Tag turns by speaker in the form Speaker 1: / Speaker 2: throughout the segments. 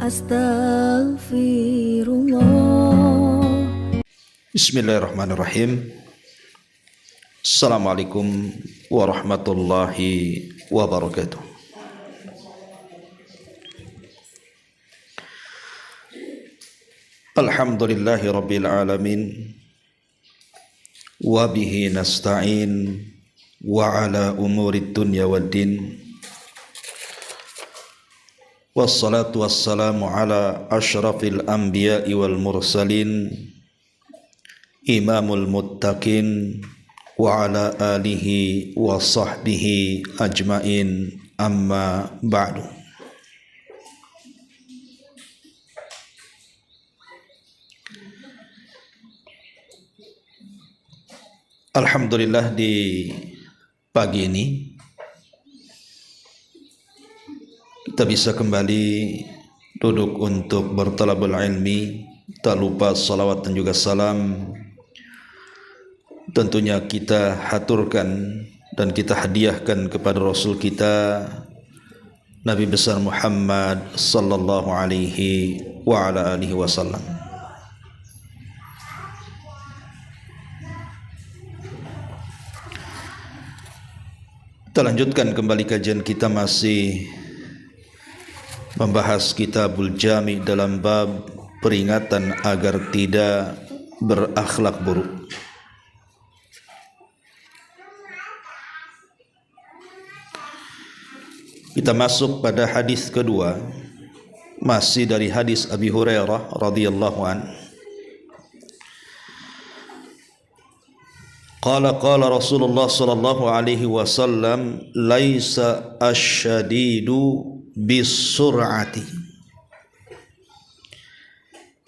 Speaker 1: Astaghfirullah.
Speaker 2: Bismillahirrahmanirrahim. Assalamualaikum warahmatullahi wabarakatuh. Alhamdulillahi rabbil alamin. Wa bihi nasta'in wa ala umuri dunya waddin. Wassalatu wassalamu ala asyrafil anbiya'i wal mursalin, imamul muttaqin, wa ala alihi wa sahbihi ajmain, amma ba'du. Alhamdulillah, di pagi ini kita bisa kembali duduk untuk bertalabul ilmi. Tak lupa salawat dan juga salam tentunya kita haturkan dan kita hadiahkan kepada Rasul kita Nabi besar Muhammad sallallahu alaihi wa ala alihi wasallam. Kita lanjutkan kembali kajian kita, masih membahas Kitabul Jami dalam bab peringatan agar tidak berakhlak buruk. Kita masuk pada hadis kedua, masih dari hadis Abi Hurairah radhiyallahu an. Qala Rasulullah sallallahu alaihi wasallam, laisa asyadidu bisur'ati,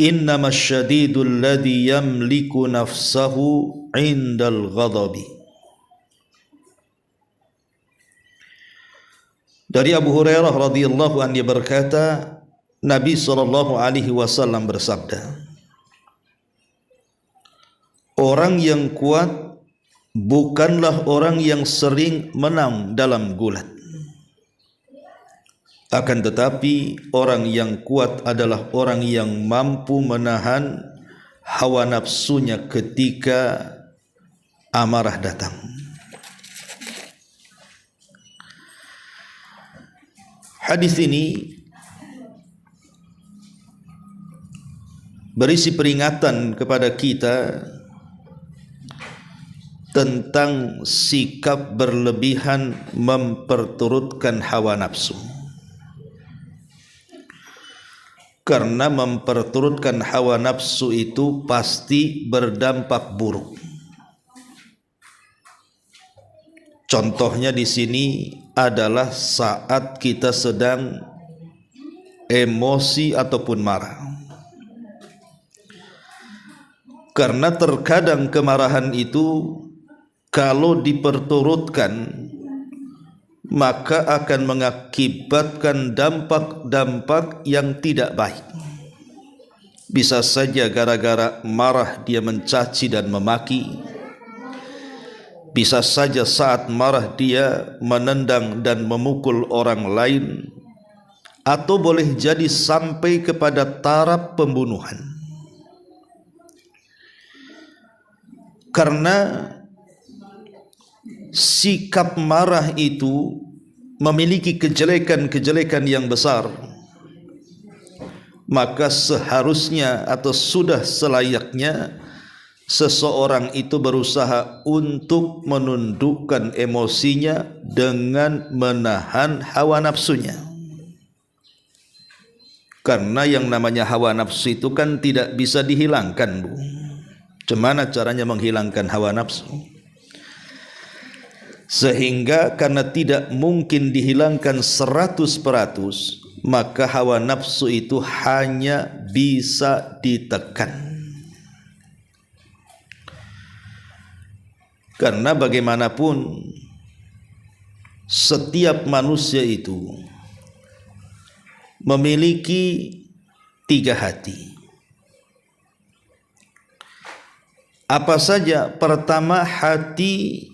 Speaker 2: innama asyadidu alladhi yamliku nafsahu indal ghadabi. Dari Abu Hurairah radhiyallahu anhu, dia berkata, Nabi sallallahu alaihi wasallam bersabda, orang yang kuat bukanlah orang yang sering menang dalam gulat, akan tetapi orang yang kuat adalah orang yang mampu menahan hawa nafsunya ketika amarah datang. Hadis ini berisi peringatan kepada kita tentang sikap berlebihan memperturutkan hawa nafsu. Karena memperturutkan hawa nafsu itu pasti berdampak buruk. Contohnya di sini adalah saat kita sedang emosi ataupun marah. Karena terkadang kemarahan itu kalau diperturutkan maka akan mengakibatkan dampak-dampak yang tidak baik. Bisa saja gara-gara marah dia mencaci dan memaki. Bisa saja saat marah dia menendang dan memukul orang lain, atau boleh jadi sampai kepada taraf pembunuhan. Karena sikap marah itu memiliki kejelekan-kejelekan yang besar, maka seharusnya atau sudah selayaknya seseorang itu berusaha untuk menundukkan emosinya dengan menahan hawa nafsunya. Karena yang namanya hawa nafsu itu kan tidak bisa dihilangkan, Bu. Gimana caranya menghilangkan hawa nafsu? Sehingga karena tidak mungkin dihilangkan 100%, maka hawa nafsu itu hanya bisa ditekan. Karena bagaimanapun setiap manusia itu memiliki 3 hati. Apa saja? Pertama, hati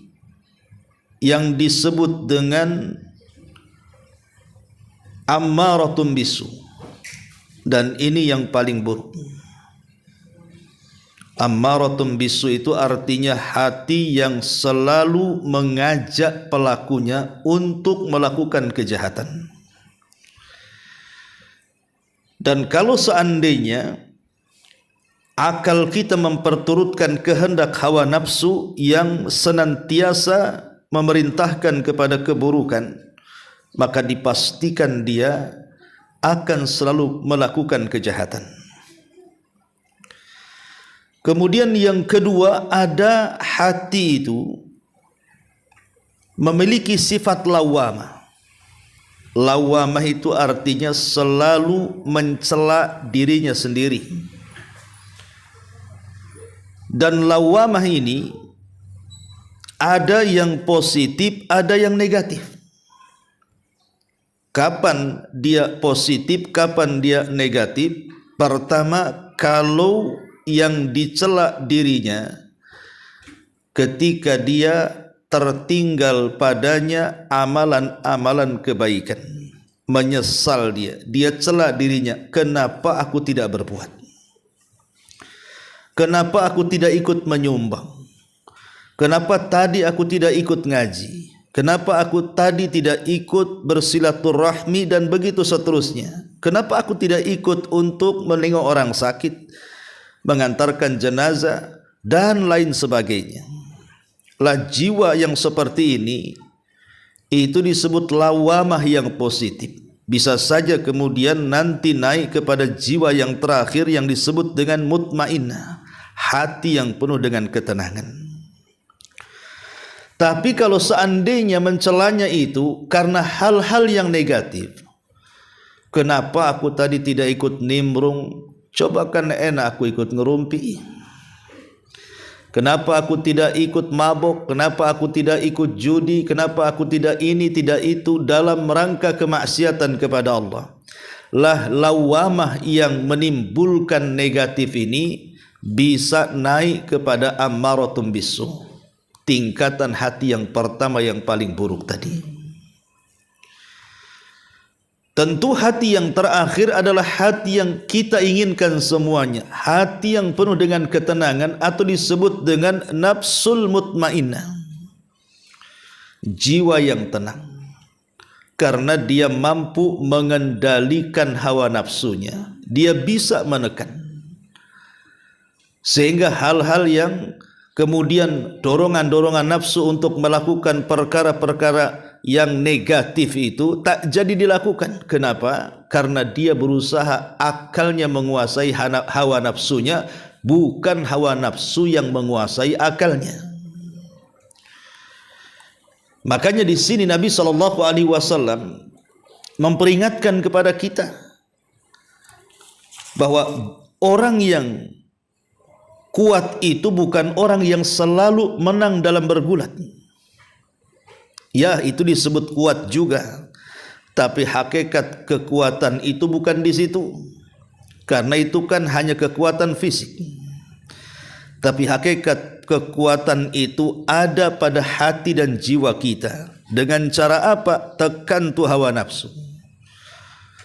Speaker 2: yang disebut dengan ammaratun bisu, Dan ini yang paling buruk. Ammaratun bisu itu artinya hati yang selalu mengajak pelakunya untuk melakukan kejahatan. Dan kalau seandainya akal kita memperturutkan kehendak hawa nafsu yang senantiasa memerintahkan kepada keburukan, maka dipastikan dia akan selalu melakukan kejahatan. Kemudian yang kedua, ada hati itu memiliki sifat lawamah. Lawamah itu artinya selalu mencela dirinya sendiri. Dan lawamah ini ada yang positif, ada yang negatif. Kapan dia positif, kapan dia negatif? Pertama, kalau yang dicela dirinya ketika dia tertinggal padanya amalan-amalan kebaikan, menyesal dia cela dirinya, kenapa aku tidak berbuat, kenapa aku tidak ikut menyumbang, kenapa tadi aku tidak ikut ngaji, kenapa aku tadi tidak ikut bersilaturahmi, dan begitu seterusnya. Kenapa aku tidak ikut untuk menengok orang sakit, mengantarkan jenazah, dan lain sebagainya. Lah, jiwa yang seperti ini itu disebut lawamah yang positif. Bisa saja kemudian nanti naik kepada jiwa yang terakhir yang disebut dengan mutmainnah, hati yang penuh dengan ketenangan. Tapi kalau seandainya mencelanya itu karena hal-hal yang negatif, kenapa aku tadi tidak ikut nimbrung, coba kan enak aku ikut ngerumpi. Kenapa aku tidak ikut mabok, kenapa aku tidak ikut judi, kenapa aku tidak ini, tidak itu, dalam rangka kemaksiatan kepada Allah. Lah, lawamah yang menimbulkan negatif ini bisa naik kepada ammaratum bisu, tingkatan hati yang pertama yang paling buruk tadi. Tentu hati yang terakhir adalah hati yang kita inginkan semuanya, hati yang penuh dengan ketenangan, atau disebut dengan nafsul mutmainnah, jiwa yang tenang, karena dia mampu mengendalikan hawa nafsunya, dia bisa menekan, sehingga hal-hal yang kemudian dorongan-dorongan nafsu untuk melakukan perkara-perkara yang negatif itu tak jadi dilakukan. Kenapa? Karena dia berusaha akalnya menguasai hawa nafsunya, bukan hawa nafsu yang menguasai akalnya. Makanya di sini Nabi SAW memperingatkan kepada kita bahwa orang yang kuat itu bukan orang yang selalu menang dalam bergulat. Ya, itu disebut kuat juga, tapi hakikat kekuatan itu bukan di situ, karena itu kan hanya kekuatan fisik. Tapi hakikat kekuatan itu ada pada hati dan jiwa kita. Dengan cara apa? Tekan tu hawa nafsu.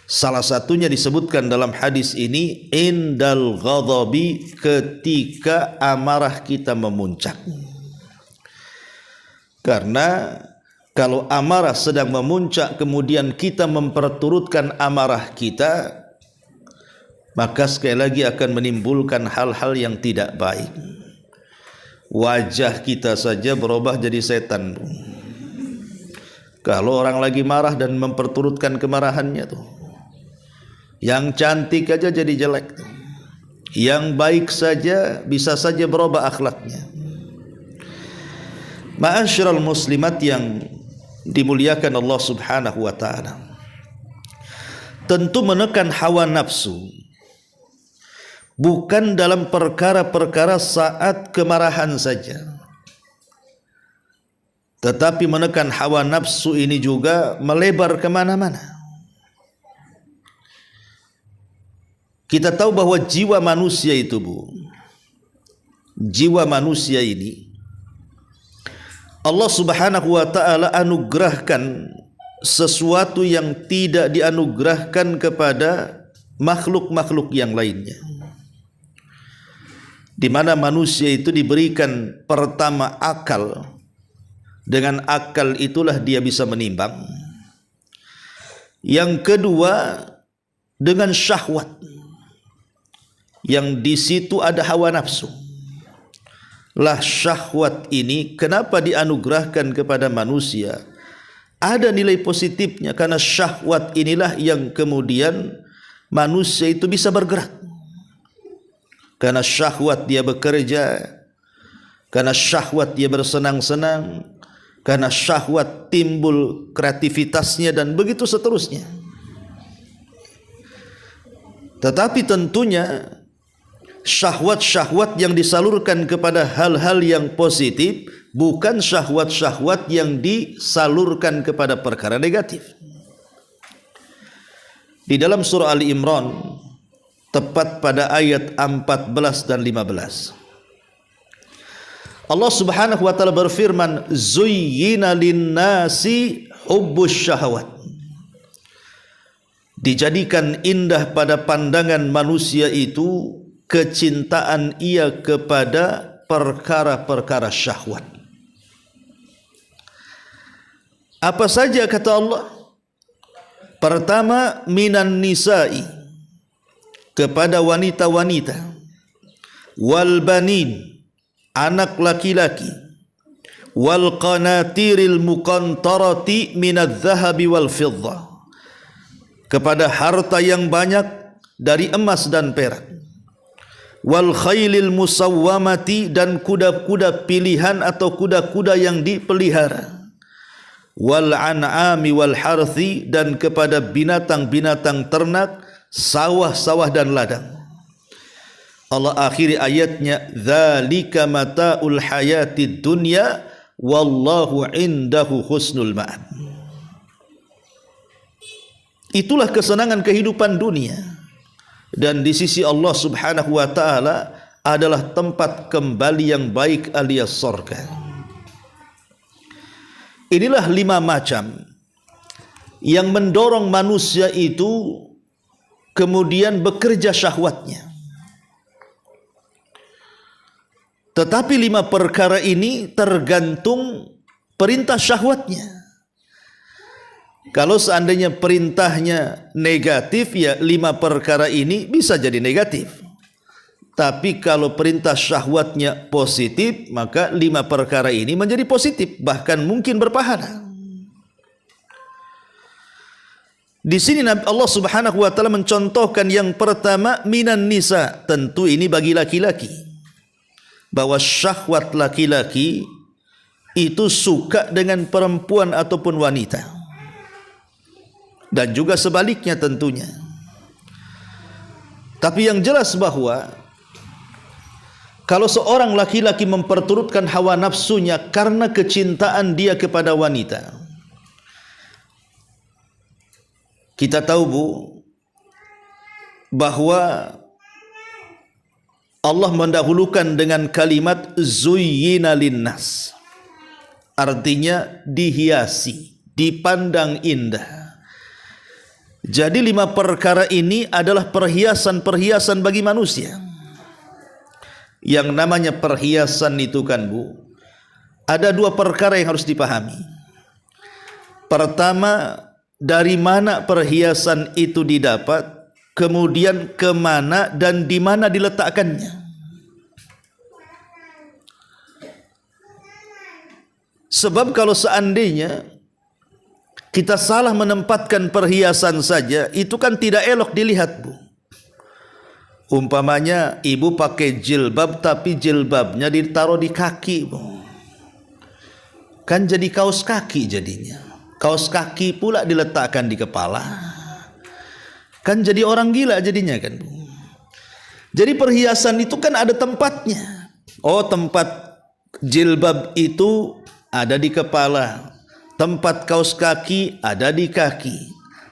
Speaker 2: Salah satunya disebutkan dalam hadis ini, indal ghadabi, ketika amarah kita memuncak. Karena kalau amarah sedang memuncak kemudian kita memperturutkan amarah kita, maka sekali lagi akan menimbulkan hal-hal yang tidak baik. Wajah kita saja berubah jadi setan. Kalau orang lagi marah dan memperturutkan kemarahannya tuh, yang cantik aja jadi jelek, yang baik saja bisa saja berubah akhlaknya. Ma'asyiral muslimat yang dimuliakan Allah Subhanahu wa ta'ala, tentu menekan hawa nafsu bukan dalam perkara-perkara saat kemarahan saja, tetapi menekan hawa nafsu ini juga melebar kemana-mana. Kita tahu bahwa jiwa manusia itu, jiwa manusia ini Allah Subhanahu wa ta'ala anugerahkan sesuatu yang tidak dianugerahkan kepada makhluk-makhluk yang lainnya, di mana manusia itu diberikan pertama akal. Dengan akal itulah dia bisa menimbang. Yang kedua dengan syahwat, yang di situ ada hawa nafsu. Lah syahwat ini kenapa dianugerahkan kepada manusia? Ada nilai positifnya, karena syahwat inilah yang kemudian manusia itu bisa bergerak. Karena syahwat dia bekerja, karena syahwat dia bersenang-senang, karena syahwat timbul kreativitasnya, dan begitu seterusnya. Tetapi tentunya syahwat-syahwat yang disalurkan kepada hal-hal yang positif, bukan syahwat-syahwat yang disalurkan kepada perkara negatif. Di dalam surah Ali Imran, tepat pada ayat 14 dan 15, Allah Subhanahu wa taala berfirman, "Zuyyina lin-nasi hubbus syahawat." Dijadikan indah pada pandangan manusia itu kecintaan ia kepada perkara-perkara syahwat. Apa saja kata Allah? Pertama, minan nisa'i, kepada wanita-wanita, wal banin, anak laki-laki, wal qanatiril muqantarati minadz zahabi wal fiddah, kepada harta yang banyak dari emas dan perak, wal khailil musawwamati, dan kuda-kuda pilihan atau kuda-kuda yang dipelihara, wal an'ami wal harthi, dan kepada binatang-binatang ternak, sawah-sawah dan ladang. Allah akhiri ayatnya, dzalika mata'ul hayatid dunya wallahu indahu husnul ma'ab. Itulah kesenangan kehidupan dunia, dan di sisi Allah Subhanahu wa taala adalah tempat kembali yang baik alias surga. Inilah 5 macam yang mendorong manusia itu kemudian bekerja syahwatnya. Tetapi 5 perkara ini tergantung perintah syahwatnya. Kalau seandainya perintahnya negatif, ya 5 perkara ini bisa jadi negatif. Tapi kalau perintah syahwatnya positif, maka 5 perkara ini menjadi positif, bahkan mungkin berpahala. Di sini Allah Subhanahu wa taala mencontohkan yang pertama minan nisa, tentu ini bagi laki-laki, bahwa syahwat laki-laki itu suka dengan perempuan ataupun wanita, dan juga sebaliknya tentunya. Tapi yang jelas bahwa kalau seorang laki-laki memperturutkan hawa nafsunya karena kecintaan dia kepada wanita, kita tahu Bu, bahwa Allah mendahulukan dengan kalimat zuyyina linnas, artinya dihiasi, dipandang indah. Jadi 5 perkara ini adalah perhiasan-perhiasan bagi manusia. Yang namanya perhiasan itu kan Bu, ada 2 perkara yang harus dipahami. Pertama, dari mana perhiasan itu didapat, kemudian kemana dan di mana diletakkannya. Sebab kalau seandainya kita salah menempatkan perhiasan saja, itu kan tidak elok dilihat Bu. Umpamanya ibu pakai jilbab, tapi jilbabnya ditaruh di kaki Bu, kan jadi kaos kaki jadinya. Kaos kaki pula diletakkan di kepala, kan jadi orang gila jadinya kan Bu. Jadi perhiasan itu kan ada tempatnya. Oh, tempat jilbab itu ada di kepala, tempat kaos kaki ada di kaki,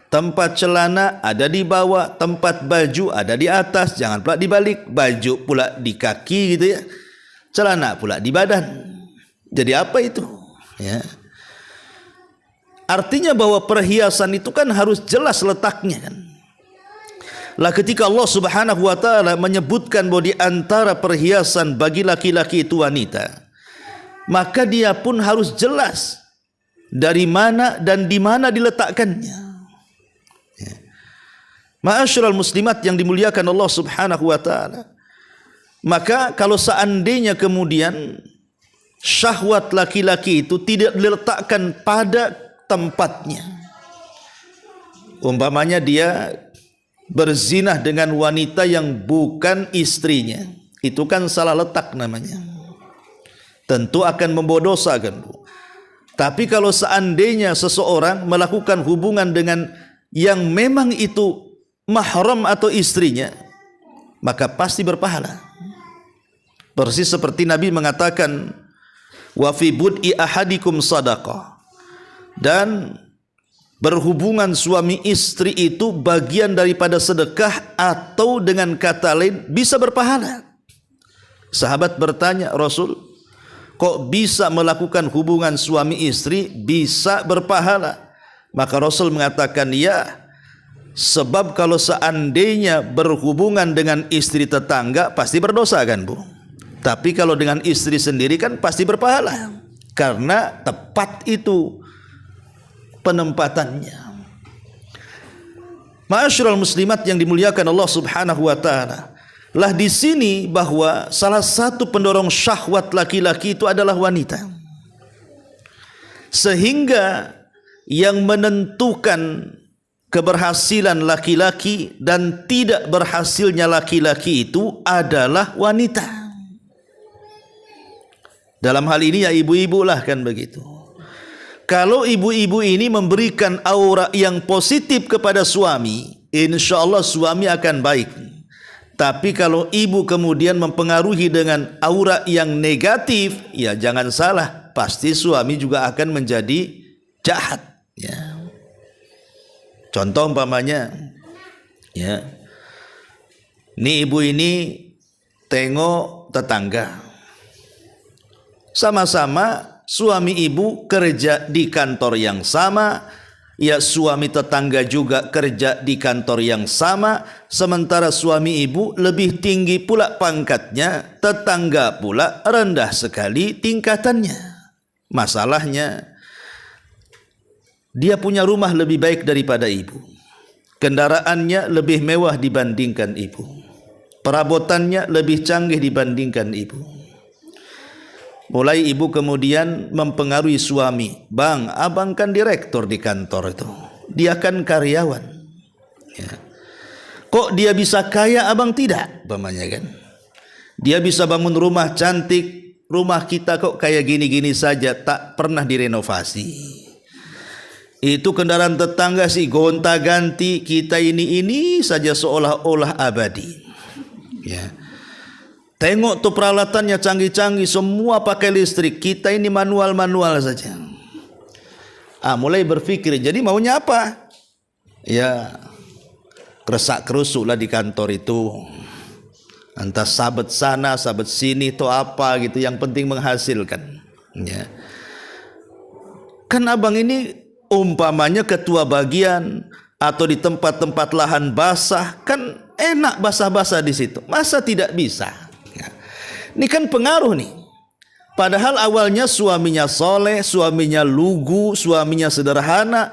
Speaker 2: tempat celana ada di bawah, tempat baju ada di atas, jangan pula dibalik, baju pula di kaki gitu ya, celana pula di badan. Jadi apa itu ya? Artinya bahwa perhiasan itu kan harus jelas letaknya kan. Lah ketika Allah Subhanahu wa taala menyebutkan bahwa di antara perhiasan bagi laki-laki itu wanita, maka dia pun harus jelas dari mana dan di mana diletakkannya. Ma'asyiral muslimat yang dimuliakan Allah Subhanahu wa taala. Maka kalau seandainya kemudian syahwat laki-laki itu tidak diletakkan pada tempatnya, umpamanya dia berzinah dengan wanita yang bukan istrinya, itu kan salah letak namanya, tentu akan membawa dosa kan Bu. Tapi kalau seandainya seseorang melakukan hubungan dengan yang memang itu mahram atau istrinya, maka pasti berpahala. Persis seperti Nabi mengatakan, wa fi bud'i ahadikum sadaqah, dan berhubungan suami istri itu bagian daripada sedekah, atau dengan kata lain bisa berpahala. Sahabat bertanya, Rasul, kok bisa melakukan hubungan suami istri bisa berpahala? Maka Rasul mengatakan, ya, sebab kalau seandainya berhubungan dengan istri tetangga pasti berdosa kan Bu. Tapi kalau dengan istri sendiri kan pasti berpahala, karena tepat itu penempatannya. Ma'asyiral muslimat yang dimuliakan Allah Subhanahu wa taala, lah di sini bahwa salah satu pendorong syahwat laki-laki itu adalah wanita. Sehingga yang menentukan keberhasilan laki-laki dan tidak berhasilnya laki-laki itu adalah wanita. Dalam hal ini ya ibu-ibu lah kan begitu. Kalau ibu-ibu ini memberikan aura yang positif kepada suami, insya Allah suami akan baik. Tapi kalau ibu kemudian mempengaruhi dengan aura yang negatif, ya jangan salah, pasti suami juga akan menjadi jahat. Ya. Contoh umpamanya, ya, ini ibu ini tengok tetangga, sama-sama suami ibu kerja di kantor yang sama, ya suami tetangga juga kerja di kantor yang sama, sementara suami ibu lebih tinggi pula pangkatnya, tetangga pula rendah sekali tingkatannya. Masalahnya, dia punya rumah lebih baik daripada ibu, kendaraannya lebih mewah dibandingkan ibu, perabotannya lebih canggih dibandingkan ibu. Mulai ibu kemudian mempengaruhi suami, bang, abang kan direktur di kantor itu, dia kan karyawan, ya. Kok dia bisa kaya abang tidak, umpamanya kan. Dia bisa bangun rumah cantik, rumah kita kok kayak gini-gini saja, tak pernah direnovasi. Itu kendaraan tetangga sih gonta-ganti, kita ini saja seolah-olah abadi, ya. Tengok tuh peralatannya canggih-canggih, semua pakai listrik, kita ini manual-manual saja. Mulai berpikir, jadi maunya apa? Ya, keresak-kerusuk lah di kantor itu. Entah sabet sana, sabet sini, itu apa gitu, yang penting menghasilkan. Ya. Kan abang ini umpamanya ketua bagian, atau di tempat-tempat lahan basah, kan enak basah-basah di situ. Masa tidak bisa? Ini kan pengaruh nih. Padahal awalnya suaminya soleh, suaminya lugu, suaminya sederhana,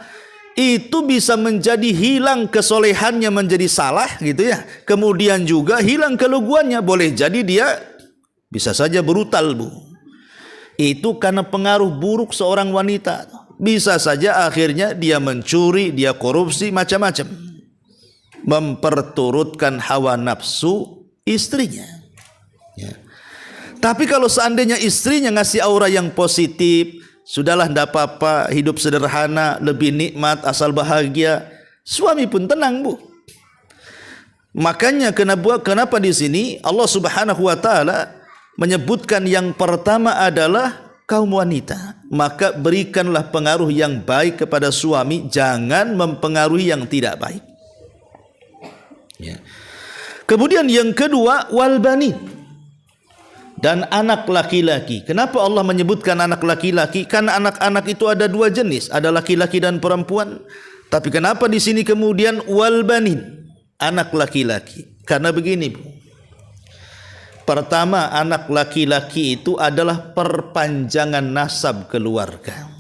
Speaker 2: itu bisa menjadi hilang kesolehannya menjadi salah gitu ya. Kemudian juga hilang keluguannya, boleh jadi dia bisa saja brutal Bu. Itu karena pengaruh buruk seorang wanita. Bisa saja akhirnya dia mencuri, dia korupsi, macam-macam, memperturutkan hawa nafsu istrinya, ya. Tapi kalau seandainya istrinya ngasih aura yang positif, sudahlah tidak apa-apa, hidup sederhana, lebih nikmat, asal bahagia, suami pun tenang Bu. Makanya kenapa di sini Allah Subhanahu wa taala menyebutkan yang pertama adalah kaum wanita. Maka berikanlah pengaruh yang baik kepada suami, jangan mempengaruhi yang tidak baik. Ya. Kemudian yang kedua, wal banin, dan anak laki-laki. Kenapa Allah menyebutkan anak laki-laki? Karena anak-anak itu ada dua jenis, ada laki-laki dan perempuan. Tapi kenapa di sini kemudian wal banin? anak laki-laki. Karena begini, Bu. Pertama, anak laki-laki itu adalah perpanjangan nasab keluarga.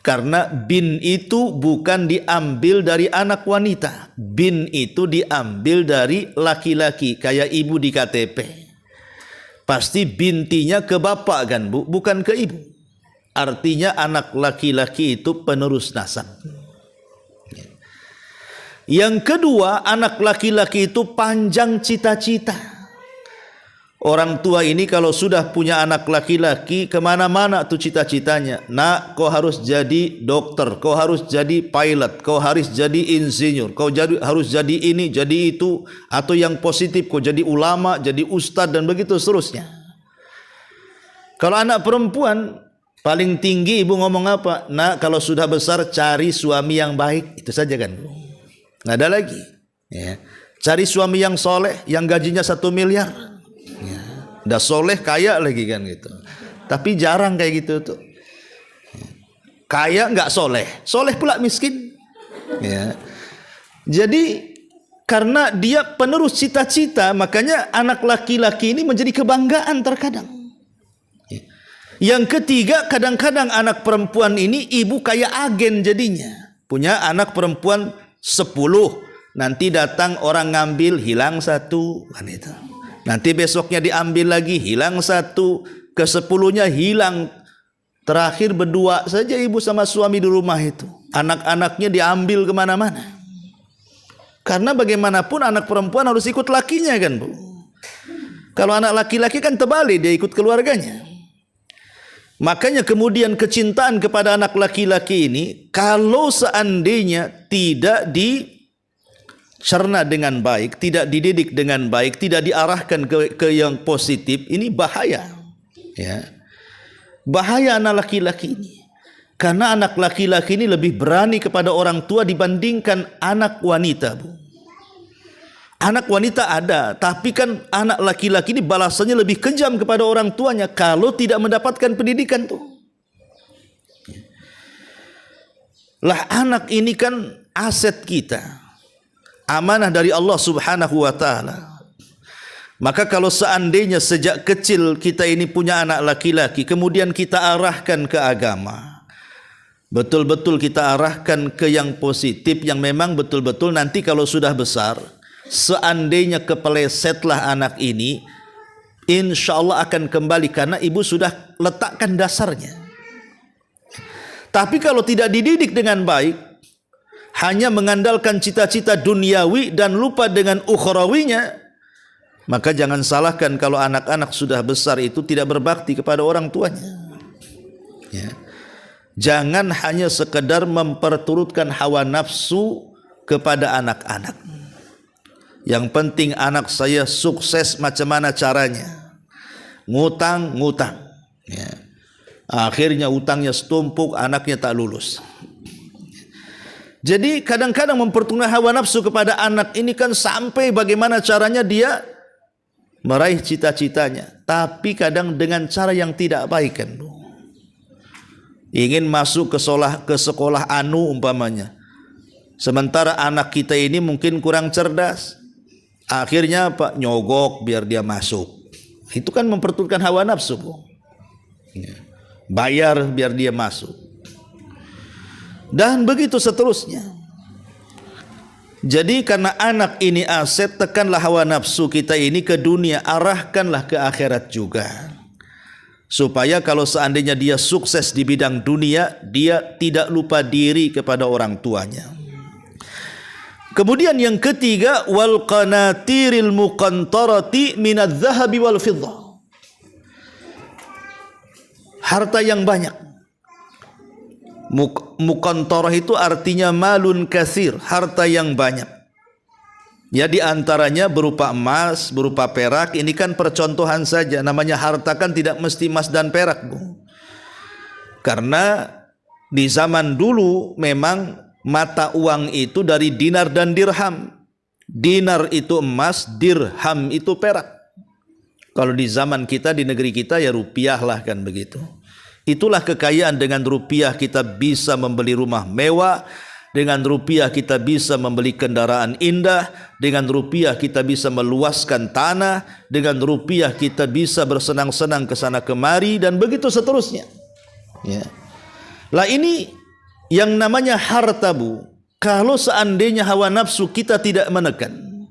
Speaker 2: Karena bin itu bukan diambil dari anak wanita. Bin itu diambil dari laki-laki, kayak ibu di KTP. Pasti bintinya ke bapak kan, Bu, bukan ke ibu. Artinya anak laki-laki itu penerus nasab. Yang kedua, anak laki-laki itu panjang cita-cita. Orang tua ini kalau sudah punya anak laki-laki, kemana-mana tuh cita-citanya. Nak, kau harus jadi dokter, kau harus jadi pilot, kau harus jadi insinyur, kau harus jadi ini, jadi itu. Atau yang positif, kau jadi ulama, jadi ustadz, dan begitu seterusnya. Kalau anak perempuan, paling tinggi ibu ngomong apa? Nak, kalau sudah besar cari suami yang baik. Itu saja kan, Bu. Nggak ada lagi. Ya. Cari suami yang soleh, yang gajinya 1 miliar. Ya. Udah soleh, kaya lagi kan gitu. Tapi jarang kayak gitu tuh. Kaya nggak soleh, soleh pula miskin. Ya. Jadi karena dia penerus cita-cita, makanya anak laki-laki ini menjadi kebanggaan terkadang. Yang ketiga, kadang-kadang anak perempuan ini ibu kayak agen jadinya. Punya anak perempuan 10, nanti datang orang ngambil, hilang 1 kan itu. Nanti besoknya diambil lagi, hilang 1, ke-10-nya hilang. Terakhir berdua saja ibu sama suami di rumah itu. Anak-anaknya diambil kemana-mana. Karena bagaimanapun anak perempuan harus ikut lakinya kan, Bu. Kalau anak laki-laki kan terbalik, dia ikut keluarganya. Makanya kemudian kecintaan kepada anak laki-laki ini, kalau seandainya tidak dicerna dengan baik, tidak dididik dengan baik, tidak diarahkan ke yang positif, ini bahaya. Ya. Bahaya anak laki-laki ini. Karena anak laki-laki ini lebih berani kepada orang tua dibandingkan anak wanita, Bu. Anak wanita ada, tapi kan anak laki-laki ini balasannya lebih kejam kepada orang tuanya kalau tidak mendapatkan pendidikan tuh. Lah anak ini kan aset kita, amanah dari Allah Subhanahu wa taala. Maka kalau seandainya sejak kecil kita ini punya anak laki-laki, kemudian kita arahkan ke agama, betul-betul kita arahkan ke yang positif, yang memang betul-betul nanti kalau sudah besar, seandainya kepelesetlah anak ini, insya Allah akan kembali karena ibu sudah letakkan dasarnya. Tapi kalau tidak dididik dengan baik, hanya mengandalkan cita-cita duniawi dan lupa dengan ukhrawinya, maka jangan salahkan kalau anak-anak sudah besar itu tidak berbakti kepada orang tuanya. Ya. Jangan hanya sekedar memperturutkan hawa nafsu kepada anak-anak. Yang penting anak saya sukses macam mana caranya. Ngutang. Ya. Akhirnya utangnya setumpuk, anaknya tak lulus. Jadi kadang-kadang memperturutkan hawa nafsu kepada anak ini kan sampai bagaimana caranya dia meraih cita-citanya. Tapi kadang dengan cara yang tidak baik kan. Ingin masuk ke sekolah anu umpamanya. Sementara anak kita ini mungkin kurang cerdas. Akhirnya apa? Nyogok biar dia masuk. Itu kan memperturutkan hawa nafsu. Bayar biar dia masuk. Dan begitu seterusnya. Jadi karena anak ini aset, tekanlah hawa nafsu kita ini ke dunia, arahkanlah ke akhirat juga. Supaya kalau seandainya dia sukses di bidang dunia, dia tidak lupa diri kepada orang tuanya. Kemudian yang ketiga, wal qanatiril muqantarati minadz zahabi wal fiddah. Harta yang banyak. Muqantarah itu artinya malun katsir, harta yang banyak. Ya di antaranya berupa emas, berupa perak. Ini kan percontohan saja. Namanya harta kan tidak mesti emas dan perak, Bu. Karena di zaman dulu memang mata uang itu dari dinar dan dirham. Dinar itu emas, dirham itu perak. Kalau di zaman kita, di negeri kita ya rupiah lah kan begitu. Itulah kekayaan, dengan rupiah kita bisa membeli rumah mewah, Dengan rupiah kita bisa membeli kendaraan indah, dengan rupiah kita bisa meluaskan tanah, dengan rupiah kita bisa bersenang-senang ke sana kemari, dan begitu seterusnya. Ya. Lah ini yang namanya harta, Bu. Kalau seandainya hawa nafsu kita tidak menekan,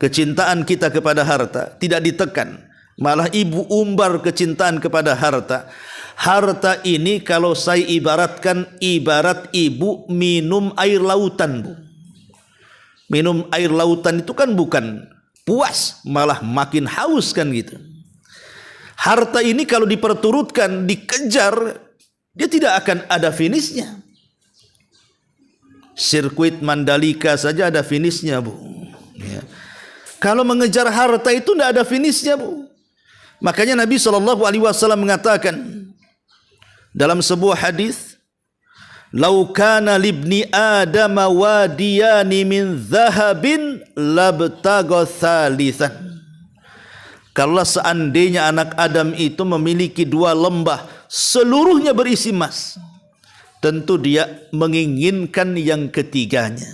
Speaker 2: kecintaan kita kepada harta tidak ditekan, malah ibu umbar kecintaan kepada harta. Harta ini kalau saya ibaratkan ibarat ibu minum air lautan, Bu. Minum air lautan itu kan bukan puas, malah makin haus kan gitu. Harta ini kalau diperturutkan, dikejar, dia tidak akan ada finishnya. Sirkuit Mandalika saja ada finishnya, Bu. Ya. Kalau mengejar harta itu tidak ada finishnya, Bu. Makanya Nabi SAW mengatakan dalam sebuah hadis, "Lau kana libni Adam wadiyani min dhahabin labtagha thalithan." Kalau seandainya anak Adam itu memiliki 2 lembah seluruhnya berisi emas, tentu dia menginginkan yang ketiganya.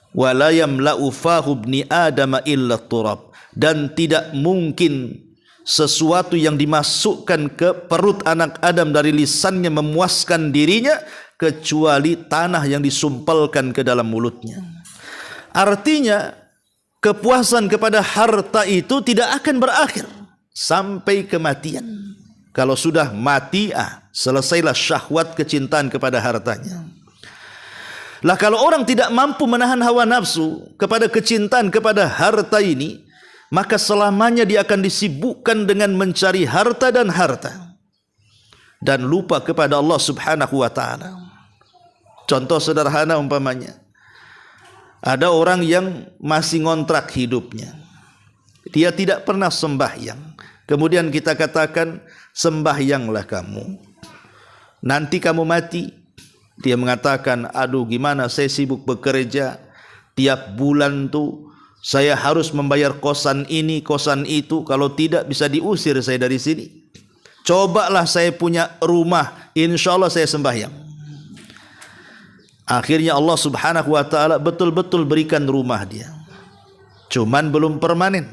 Speaker 2: Wala yamla'u fahu ibni Adam illa turab, dan tidak mungkin sesuatu yang dimasukkan ke perut anak Adam dari lisannya memuaskan dirinya kecuali tanah yang disumpalkan ke dalam mulutnya. Artinya kepuasan kepada harta itu tidak akan berakhir sampai kematian. Kalau sudah mati, selesailah syahwat kecintaan kepada hartanya. Lah kalau orang tidak mampu menahan hawa nafsu kepada kecintaan kepada harta ini, maka selamanya dia akan disibukkan dengan mencari harta dan lupa kepada Allah Subhanahu wa ta'ala. Contoh sederhana umpamanya, ada orang yang masih ngontrak hidupnya, dia tidak pernah sembahyang. Kemudian kita katakan, sembahyanglah kamu, nanti kamu mati. Dia mengatakan, aduh gimana, saya sibuk bekerja, tiap bulan tuh saya harus membayar kosan ini, kosan itu. Kalau tidak bisa diusir saya dari sini. Cobalah saya punya rumah, insya Allah saya sembahyang. Akhirnya Allah Subhanahu wa ta'ala betul-betul berikan rumah dia, cuman belum permanen.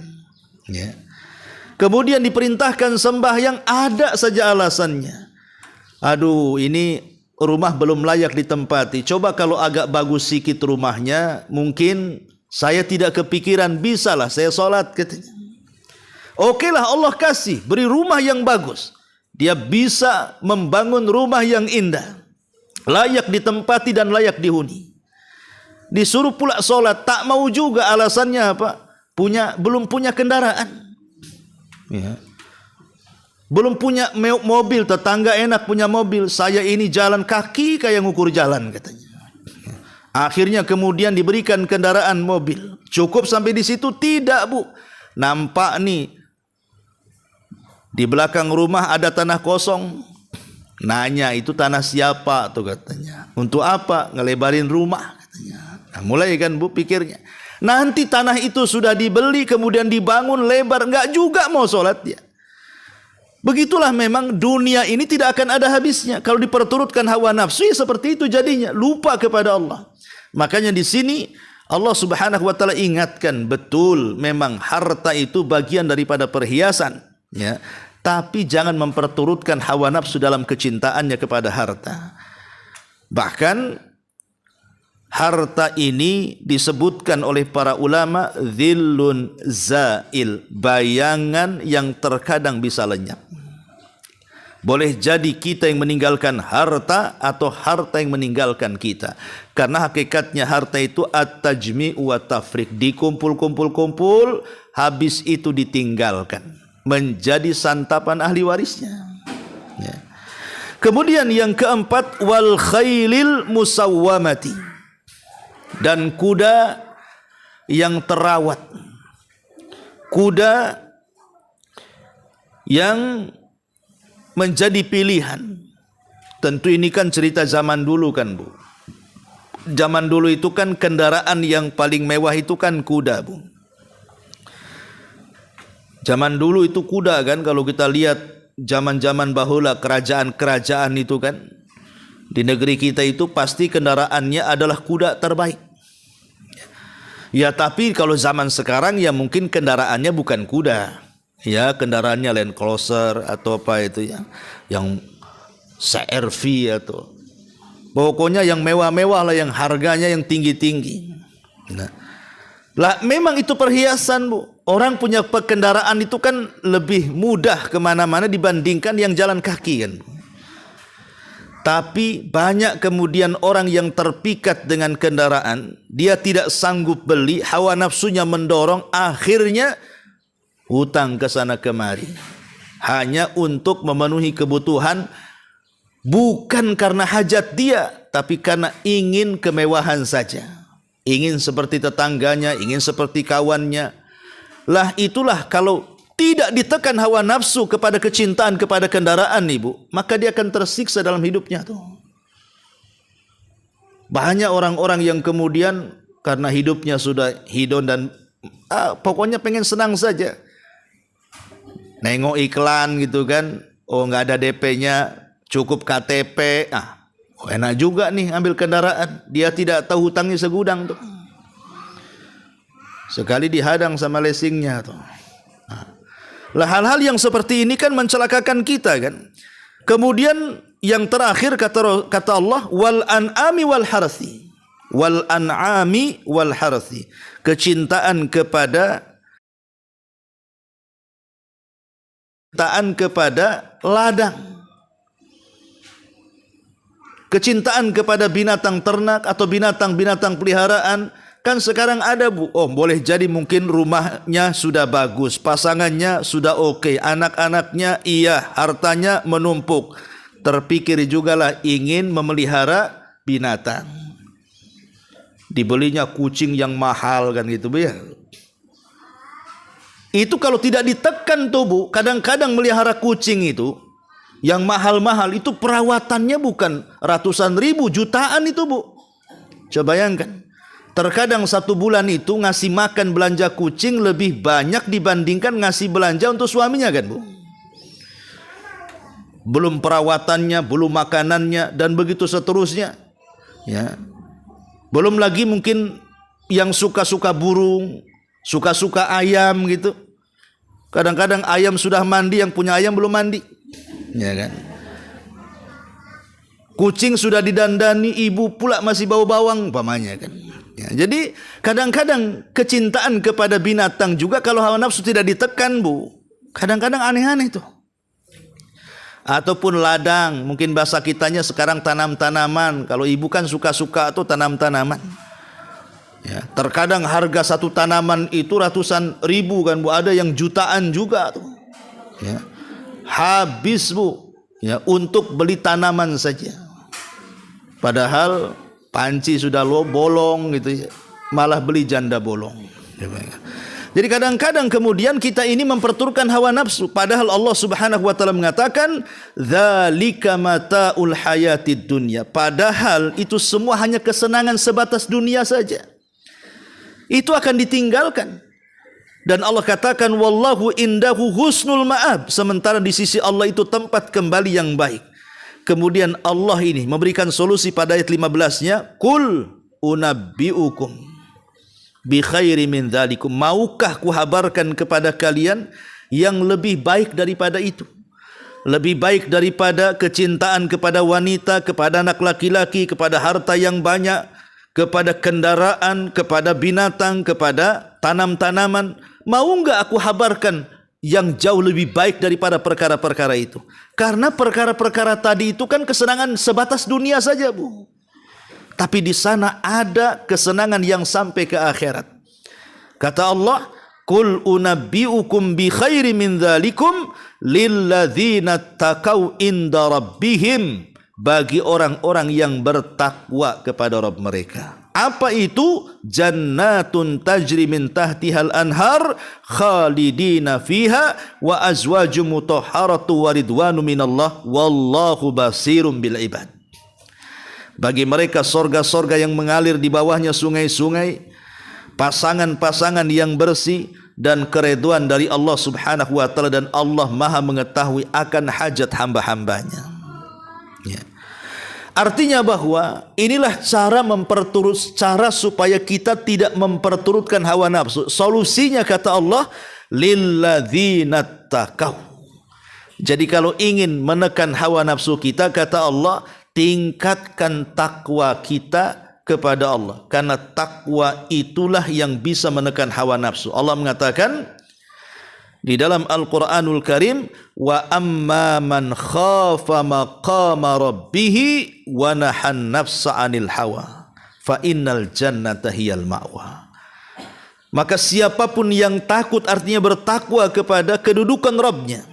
Speaker 2: Ya. Kemudian diperintahkan sembahyang, ada saja alasannya. Aduh ini rumah belum layak ditempati. Coba kalau agak bagus sikit rumahnya, mungkin saya tidak kepikiran, bisalah saya sholat katanya. Okelah Allah kasih, beri rumah yang bagus. Dia bisa membangun rumah yang indah, layak ditempati dan layak dihuni. Disuruh pula sholat, tak mau juga. Alasannya apa? Belum punya kendaraan. Ya. Belum punya mobil, tetangga enak punya mobil. Saya ini jalan kaki kayak ngukur jalan katanya. Akhirnya kemudian diberikan kendaraan mobil. Cukup sampai di situ? Tidak, Bu. Nampak nih di belakang rumah ada tanah kosong. Nanya, itu tanah siapa tuh katanya. Untuk apa? Ngelebarin rumah katanya. Nah, mulai kan Bu pikirnya. Nanti tanah itu sudah dibeli, kemudian dibangun lebar, enggak juga mau sholat dia. Begitulah memang dunia ini tidak akan ada habisnya. Kalau diperturutkan hawa nafsu, ya seperti itu jadinya, lupa kepada Allah. Makanya di sini Allah Subhanahu wa ta'ala ingatkan, betul memang harta itu bagian daripada perhiasan, ya. Tapi jangan memperturutkan hawa nafsu dalam kecintaannya kepada harta. Bahkan harta ini disebutkan oleh para ulama dhillun zail, bayangan yang terkadang bisa lenyap. Boleh jadi kita yang meninggalkan harta atau harta yang meninggalkan kita. Karena hakikatnya harta itu at-tajmi' wa tafriq, dikumpul-kumpul-kumpul, habis itu ditinggalkan, menjadi santapan ahli warisnya. Ya. Kemudian yang keempat, wal khailil musawwamati, dan kuda yang terawat, kuda yang menjadi pilihan. Tentu ini kan cerita zaman dulu kan Bu. Zaman dulu itu kan kendaraan yang paling mewah itu kan kuda, Bu. Zaman dulu itu kuda kan, kalau kita lihat zaman-zaman bahula kerajaan-kerajaan itu kan, Di negeri kita itu pasti kendaraannya adalah kuda terbaik. Ya, tapi kalau zaman sekarang ya mungkin kendaraannya bukan kuda. Ya, kendaraannya Land Cruiser atau apa itu ya, yang CR-V atau pokoknya yang mewah-mewah lah, yang harganya yang tinggi-tinggi. Nah, lah memang itu perhiasan, Bu. Orang punya kendaraan itu kan lebih mudah kemana-mana dibandingkan yang jalan kaki kan. Tapi banyak kemudian orang yang terpikat dengan kendaraan, dia tidak sanggup beli, hawa nafsunya mendorong, akhirnya hutang ke sana kemari. Hanya untuk memenuhi kebutuhan, bukan karena hajat dia, tapi karena ingin kemewahan saja. Ingin seperti tetangganya, ingin seperti kawannya. Lah itulah kalau tidak ditekan hawa nafsu kepada kecintaan kepada kendaraan, Ibu, maka dia akan tersiksa dalam hidupnya tuh. Banyak orang-orang yang kemudian karena hidupnya sudah hedon dan pokoknya pengen senang saja. Nengok iklan gitu kan, oh nggak ada DP-nya, cukup KTP. Enak juga nih ambil kendaraan. Dia tidak tahu hutangnya segudang tuh. Sekali dihadang sama leasingnya tuh. Lah hal-hal yang seperti ini kan mencelakakan kita kan. Kemudian yang terakhir kata Allah, wal an'ami wal harthi. Wal an'ami wal harthi. Kecintaan kepada ladang. Kecintaan kepada binatang ternak atau binatang-binatang peliharaan. Kan sekarang ada, Bu. Oh, boleh jadi mungkin rumahnya sudah bagus, pasangannya sudah oke, anak-anaknya iya, hartanya menumpuk. Terpikir jugalah ingin memelihara binatang. Dibelinya kucing yang mahal kan gitu, Bu ya. Itu kalau tidak ditekan tuh, Bu, kadang-kadang melihara kucing itu yang mahal-mahal itu perawatannya bukan ratusan ribu, jutaan itu, Bu. Coba bayangkan. Terkadang satu bulan itu ngasih makan belanja kucing lebih banyak dibandingkan ngasih belanja untuk suaminya kan, Bu. Belum perawatannya, belum makanannya, dan begitu seterusnya. Ya. Belum lagi mungkin yang suka-suka burung, suka-suka ayam gitu. Kadang-kadang ayam sudah mandi, yang punya ayam belum mandi. Ya kan? Kucing sudah didandani, ibu pula masih bau bawang umpamanya kan. Ya, jadi kadang-kadang kecintaan kepada binatang juga kalau hawa nafsu tidak ditekan, Bu, kadang-kadang aneh-aneh tuh. Ataupun ladang, mungkin bahasa kitanya sekarang tanam-tanaman. Kalau ibu kan suka-suka tuh tanam-tanaman. Ya, terkadang harga satu tanaman itu ratusan ribu kan, Bu, ada yang jutaan juga tuh. Ya. Habis, Bu, ya, untuk beli tanaman saja. Padahal panci sudah bolong gitu, malah beli janda bolong. Jadi kadang-kadang kemudian kita ini memperturutkan hawa nafsu, padahal Allah Subhanahu wa taala mengatakan dzalika mataul hayatid dunya. Padahal itu semua hanya kesenangan sebatas dunia saja. Itu akan ditinggalkan. Dan Allah katakan wallahu indahu husnul ma'ab, sementara di sisi Allah itu tempat kembali yang baik. Kemudian Allah ini memberikan solusi pada ayat 15-nya, Qul unabbiukum bi khairi min dzalikum. Maukah kuhabarkan kepada kalian yang lebih baik daripada itu? Lebih baik daripada kecintaan kepada wanita, kepada anak laki-laki, kepada harta yang banyak, kepada kendaraan, kepada binatang, kepada tanam-tanaman. Mau enggak aku habarkan yang jauh lebih baik daripada perkara-perkara itu? Karena perkara-perkara tadi itu kan kesenangan sebatas dunia saja, Bu. Tapi di sana ada kesenangan yang sampai ke akhirat. Kata Allah, Qul unabbiukum bi khairi min dzalikum lilladzina taqau inda rabbihim, bagi orang-orang yang bertakwa kepada Rabb mereka. Apa itu? Jannatun tajri min tahtihal anhar khalidina fiha wa azwajum mutahharatu wa ridwanu minallah wallahu basirum bil ibad. Bagi mereka sorga-sorga yang mengalir di bawahnya sungai-sungai, pasangan-pasangan yang bersih, dan keridhaan dari Allah Subhanahu wa taala, dan Allah Maha mengetahui akan hajat hamba-hambanya. Ya. Artinya bahwa inilah cara supaya kita tidak memperturutkan hawa nafsu. Solusinya kata Allah, lilladzina taqaw. Jadi kalau ingin menekan hawa nafsu kita, kata Allah, tingkatkan takwa kita kepada Allah. Karena takwa itulah yang bisa menekan hawa nafsu. Allah mengatakan di dalam Al-Quranul Karim, wa amma man khafa maqama rabbihi wa nahan nafsa 'anil hawa fa innal jannata hiyal ma'wa. Maka siapapun yang takut, artinya bertakwa kepada kedudukan Rabbnya,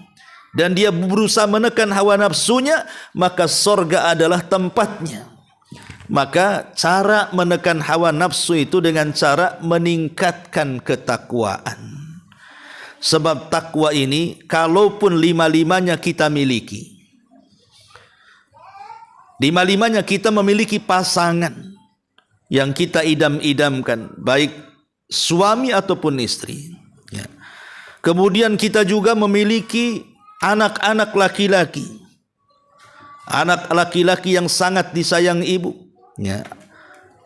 Speaker 2: dan dia berusaha menekan hawa nafsunya, maka sorga adalah tempatnya. Maka cara menekan hawa nafsu itu dengan cara meningkatkan ketakwaan. Sebab takwa ini, kalaupun lima-limanya kita miliki, lima-limanya kita memiliki pasangan yang kita idam-idamkan, baik suami ataupun istri, ya. Kemudian kita juga memiliki anak-anak laki-laki, anak laki-laki yang sangat disayang ibu, ya.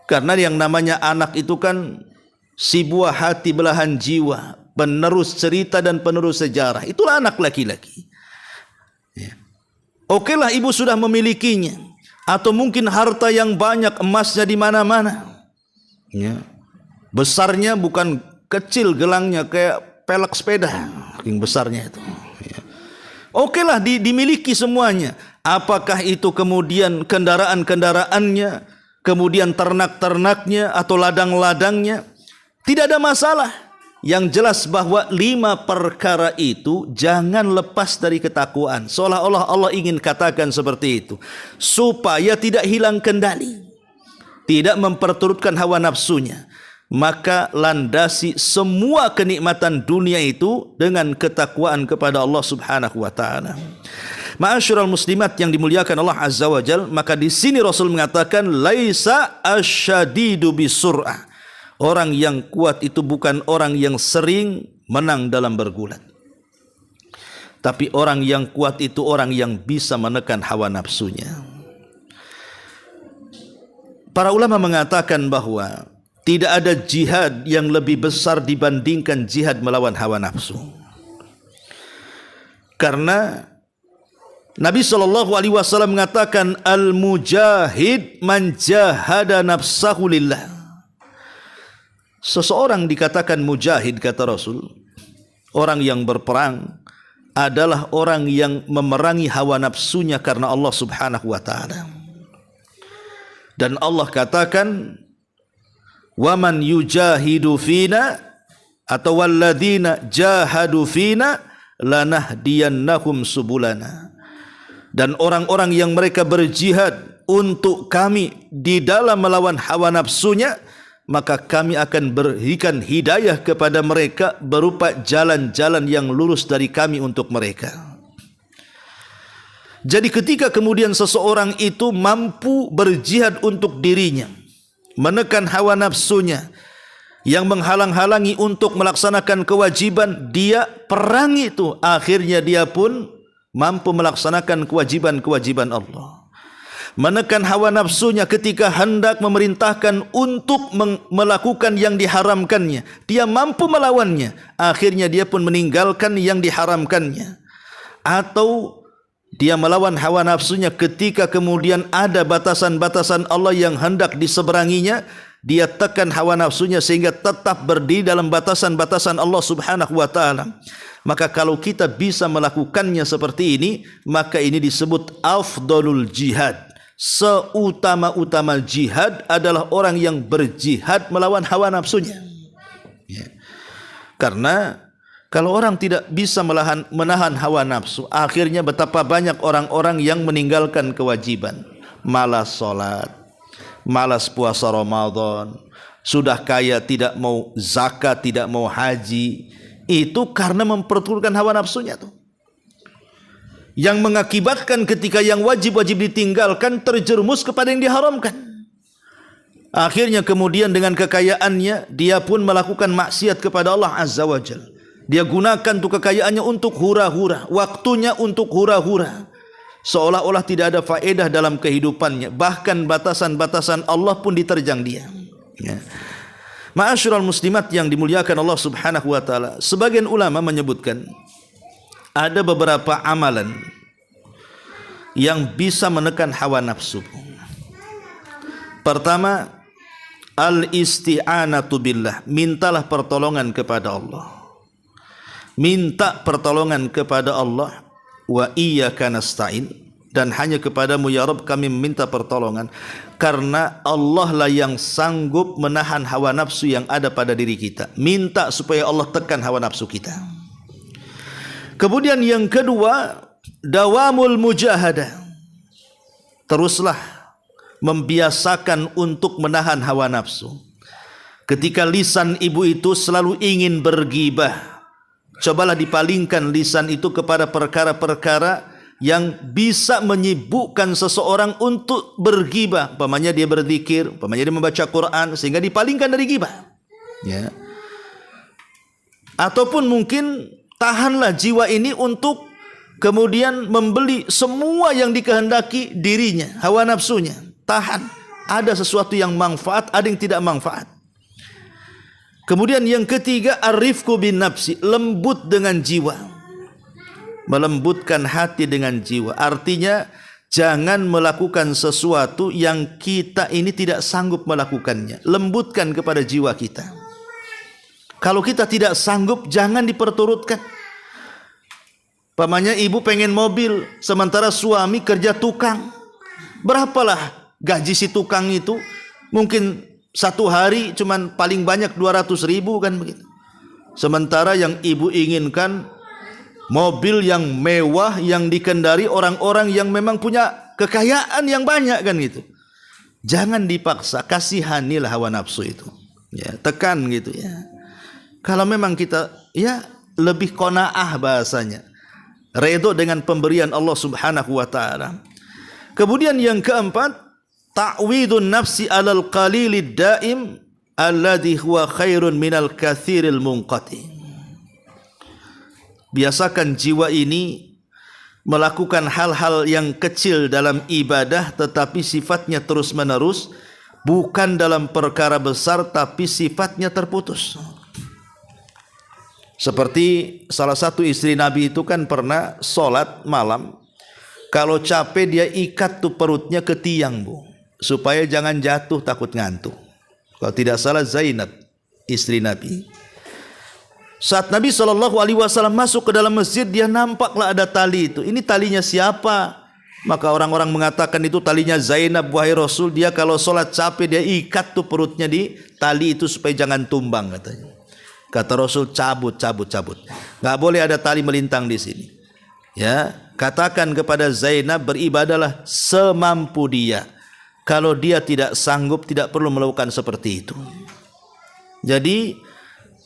Speaker 2: Karena yang namanya anak itu kan si buah hati belahan jiwa, penerus cerita dan penerus sejarah. Itulah anak laki-laki, ya. Okelah ibu sudah memilikinya, atau mungkin harta yang banyak, emasnya di mana-mana, ya. Besarnya bukan kecil, gelangnya kayak pelek sepeda, yang besarnya itu, ya. Okelah dimiliki semuanya. Apakah itu kemudian kendaraan-kendaraannya, kemudian ternak-ternaknya atau ladang-ladangnya, tidak ada masalah. Yang jelas bahwa 5 perkara itu jangan lepas dari ketakwaan. Seolah-olah Allah ingin katakan seperti itu, supaya tidak hilang kendali, tidak memperturutkan hawa nafsunya. Maka landasi semua kenikmatan dunia itu dengan ketakwaan kepada Allah Subhanahu wa taala. Ma'asyiral muslimat yang dimuliakan Allah Azza wa Jalla, maka di sini Rasul mengatakan laisa asyadidu bisur'ah. Orang yang kuat itu bukan orang yang sering menang dalam bergulat, tapi orang yang kuat itu orang yang bisa menekan hawa nafsunya. Para ulama mengatakan bahwa tidak ada jihad yang lebih besar dibandingkan jihad melawan hawa nafsu. Karena Nabi SAW mengatakan, al-mujahid man jahada nafsahu lillah. Seseorang dikatakan mujahid, kata Rasul, orang yang berperang adalah orang yang memerangi hawa nafsunya karena Allah Subhanahu wa taala. Dan Allah katakan, wa man yujahidu fina, atau walladzina jahadu fina lanahdiyannahum subulana. Dan orang-orang yang mereka berjihad untuk kami di dalam melawan hawa nafsunya, maka kami akan berikan hidayah kepada mereka berupa jalan-jalan yang lurus dari kami untuk mereka. Jadi ketika kemudian seseorang itu mampu berjihad untuk dirinya, menekan hawa nafsunya yang menghalang-halangi untuk melaksanakan kewajiban, dia perangi itu, akhirnya dia pun mampu melaksanakan kewajiban-kewajiban Allah. Menekan hawa nafsunya ketika hendak memerintahkan untuk melakukan yang diharamkannya, dia mampu melawannya, akhirnya dia pun meninggalkan yang diharamkannya. Atau dia melawan hawa nafsunya ketika kemudian ada batasan-batasan Allah yang hendak diseberanginya, dia tekan hawa nafsunya sehingga tetap berdiri dalam batasan-batasan Allah Subhanahu wa taala. Maka kalau kita bisa melakukannya seperti ini, maka ini disebut afdalul jihad. Seutama-utama jihad adalah orang yang berjihad melawan hawa nafsunya, ya. Karena kalau orang tidak bisa menahan hawa nafsu, akhirnya betapa banyak orang-orang yang meninggalkan kewajiban, malas sholat, malas puasa Ramadan, sudah kaya tidak mau zakat, tidak mau haji. Itu karena memperturutkan hawa nafsunya tuh, yang mengakibatkan ketika yang wajib-wajib ditinggalkan terjerumus kepada yang diharamkan. Akhirnya kemudian dengan kekayaannya dia pun melakukan maksiat kepada Allah Azza wa Jalla. Dia gunakan tuh kekayaannya untuk hura-hura, waktunya untuk hura-hura, seolah-olah tidak ada faedah dalam kehidupannya, bahkan batasan-batasan Allah pun diterjang dia. Ya. Ma'asyiral muslimat yang dimuliakan Allah Subhanahu wa taala, sebagian ulama menyebutkan ada beberapa amalan yang bisa menekan hawa nafsu. Pertama, al-isti'anatu billah, mintalah pertolongan kepada Allah. Minta pertolongan kepada Allah. Wa iyyaka nasta'in, dan hanya kepadamu ya Rabb kami meminta pertolongan, karena Allah lah yang sanggup menahan hawa nafsu yang ada pada diri kita. Minta supaya Allah tekan hawa nafsu kita. Kemudian yang kedua, dawamul mujahadah, teruslah membiasakan untuk menahan hawa nafsu. Ketika lisan ibu itu selalu ingin bergibah, cobalah dipalingkan lisan itu kepada perkara-perkara yang bisa menyibukkan seseorang untuk bergibah. Umpamanya dia berzikir, umpamanya dia membaca Quran, sehingga dipalingkan dari gibah. Ya. Ataupun mungkin tahanlah jiwa ini untuk kemudian membeli semua yang dikehendaki dirinya, hawa nafsunya. Tahan. Ada sesuatu yang manfaat, ada yang tidak manfaat. Kemudian yang ketiga, ar-rifqu bin nafsi, lembut dengan jiwa. Melembutkan hati dengan jiwa. Artinya jangan melakukan sesuatu yang kita ini tidak sanggup melakukannya. Lembutkan kepada jiwa kita. Kalau kita tidak sanggup, jangan diperturutkan. Pamannya ibu pengen mobil, sementara suami kerja tukang. Berapalah gaji si tukang itu? Mungkin satu hari cuman paling banyak 200.000 kan begitu. Sementara yang ibu inginkan mobil yang mewah yang dikendari orang-orang yang memang punya kekayaan yang banyak kan gitu. Jangan dipaksa, kasihanilah hawa nafsu itu. Ya, tekan gitu ya. Kalau memang kita ya lebih qanaah bahasanya, redho dengan pemberian Allah Subhanahu wa taala. Kemudian yang keempat, ta'widun nafsi alal qalilid daim alladhi huwa khairun minal kathiril munqati. Biasakan jiwa ini melakukan hal-hal yang kecil dalam ibadah tetapi sifatnya terus menerus, bukan dalam perkara besar tapi sifatnya terputus. Seperti salah satu istri Nabi itu kan pernah sholat malam, kalau capek dia ikat tuh perutnya ke tiang, Bu, supaya jangan jatuh takut ngantuk. Kalau tidak salah Zainab, istri Nabi. Saat Nabi SAW masuk ke dalam masjid, dia nampaklah ada tali itu. Ini talinya siapa? Maka orang-orang mengatakan itu talinya Zainab, wahai Rasul. Dia kalau sholat capek, dia ikat tuh perutnya di tali itu supaya jangan tumbang, katanya. Kata Rasul, cabut. Nggak boleh ada tali melintang di sini. Ya, katakan kepada Zainab, beribadalah semampu dia. Kalau dia tidak sanggup, tidak perlu melakukan seperti itu. Jadi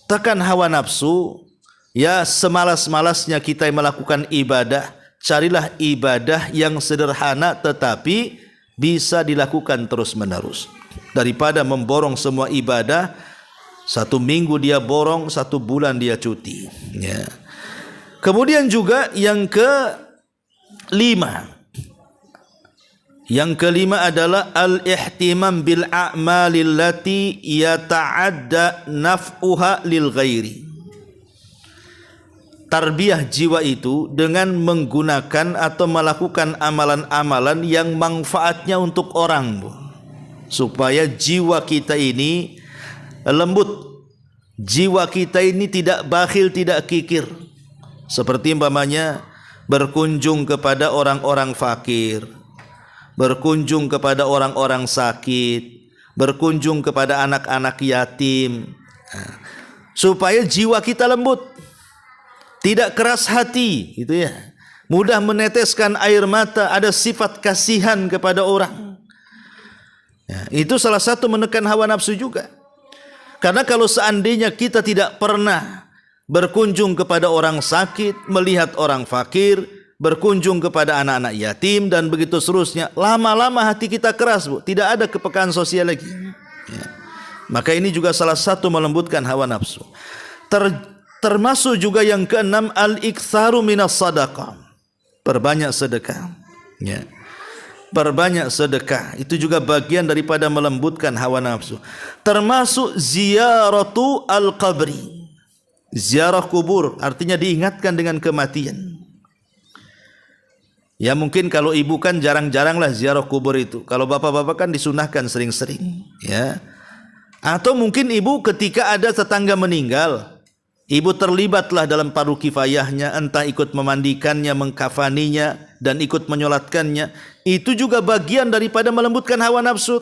Speaker 2: tekan hawa nafsu. Ya, semalas-malasnya kita yang melakukan ibadah, carilah ibadah yang sederhana tetapi bisa dilakukan terus-menerus, daripada memborong semua ibadah. 1 minggu dia borong, 1 bulan dia cuti. Ya. Kemudian juga yang kelima. Yang kelima adalah al-ihtimam bil a'malil lati yata'adda naf'uha lil ghairi. Tarbiyah jiwa itu dengan menggunakan atau melakukan amalan-amalan yang manfaatnya untuk orang, Bu. Supaya jiwa kita ini lembut. Jiwa kita ini tidak bakhil, tidak kikir. Seperti umpamanya berkunjung kepada orang-orang fakir, berkunjung kepada orang-orang sakit, berkunjung kepada anak-anak yatim, supaya jiwa kita lembut, tidak keras hati, gitu ya, mudah meneteskan air mata, ada sifat kasihan kepada orang. Ya, itu salah satu menekan hawa nafsu juga. Karena kalau seandainya kita tidak pernah berkunjung kepada orang sakit, melihat orang fakir, berkunjung kepada anak-anak yatim, dan begitu seterusnya, lama-lama hati kita keras, Bu. Tidak ada kepekaan sosial lagi. Ya. Maka ini juga salah satu melembutkan hawa nafsu. Termasuk juga yang keenam, al-iktsaru minas sadaqah. Perbanyak sedekah. Ya. Perbanyak sedekah, itu juga bagian daripada melembutkan hawa nafsu. Termasuk ziyaratu al-qabri. Ziarah kubur artinya diingatkan dengan kematian. Ya mungkin kalau ibu kan jarang-jarang lah ziarah kubur itu. Kalau bapak-bapak kan disunahkan sering-sering. Ya. Atau mungkin ibu ketika ada tetangga meninggal, ibu terlibatlah dalam fardu kifayahnya, entah ikut memandikannya, mengkafaninya, dan ikut menyolatkannya. Itu juga bagian daripada melembutkan hawa nafsu.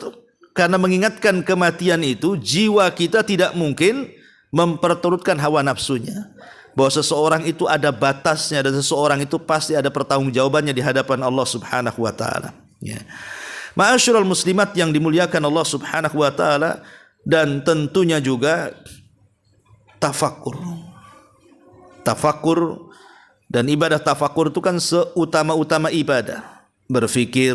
Speaker 2: Karena mengingatkan kematian itu, jiwa kita tidak mungkin memperturutkan hawa nafsunya. Bahwa seseorang itu ada batasnya dan seseorang itu pasti ada pertanggungjawabannya di hadapan Allah Subhanahu wa taala. Ya. Ma'asyiral muslimat yang dimuliakan Allah Subhanahu wa taala, dan tentunya juga tafakur. Tafakur dan ibadah tafakur itu kan seutama-utama ibadah. Berfikir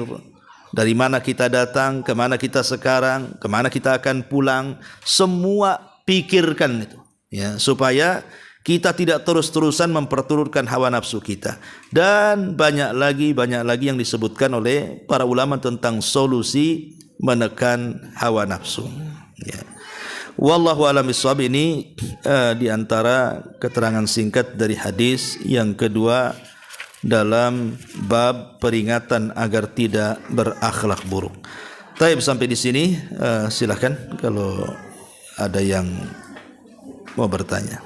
Speaker 2: dari mana kita datang, kemana kita sekarang, kemana kita akan pulang, semua pikirkan itu, ya, supaya kita tidak terus-terusan memperturutkan hawa nafsu kita. Dan banyak lagi yang disebutkan oleh para ulama tentang solusi menekan hawa nafsu. Ya. Wallahu a'lam bishawab. Ini di antara keterangan singkat dari hadis yang kedua dalam bab peringatan agar tidak berakhlak buruk. Taib, sampai di sini silakan kalau ada yang mau bertanya.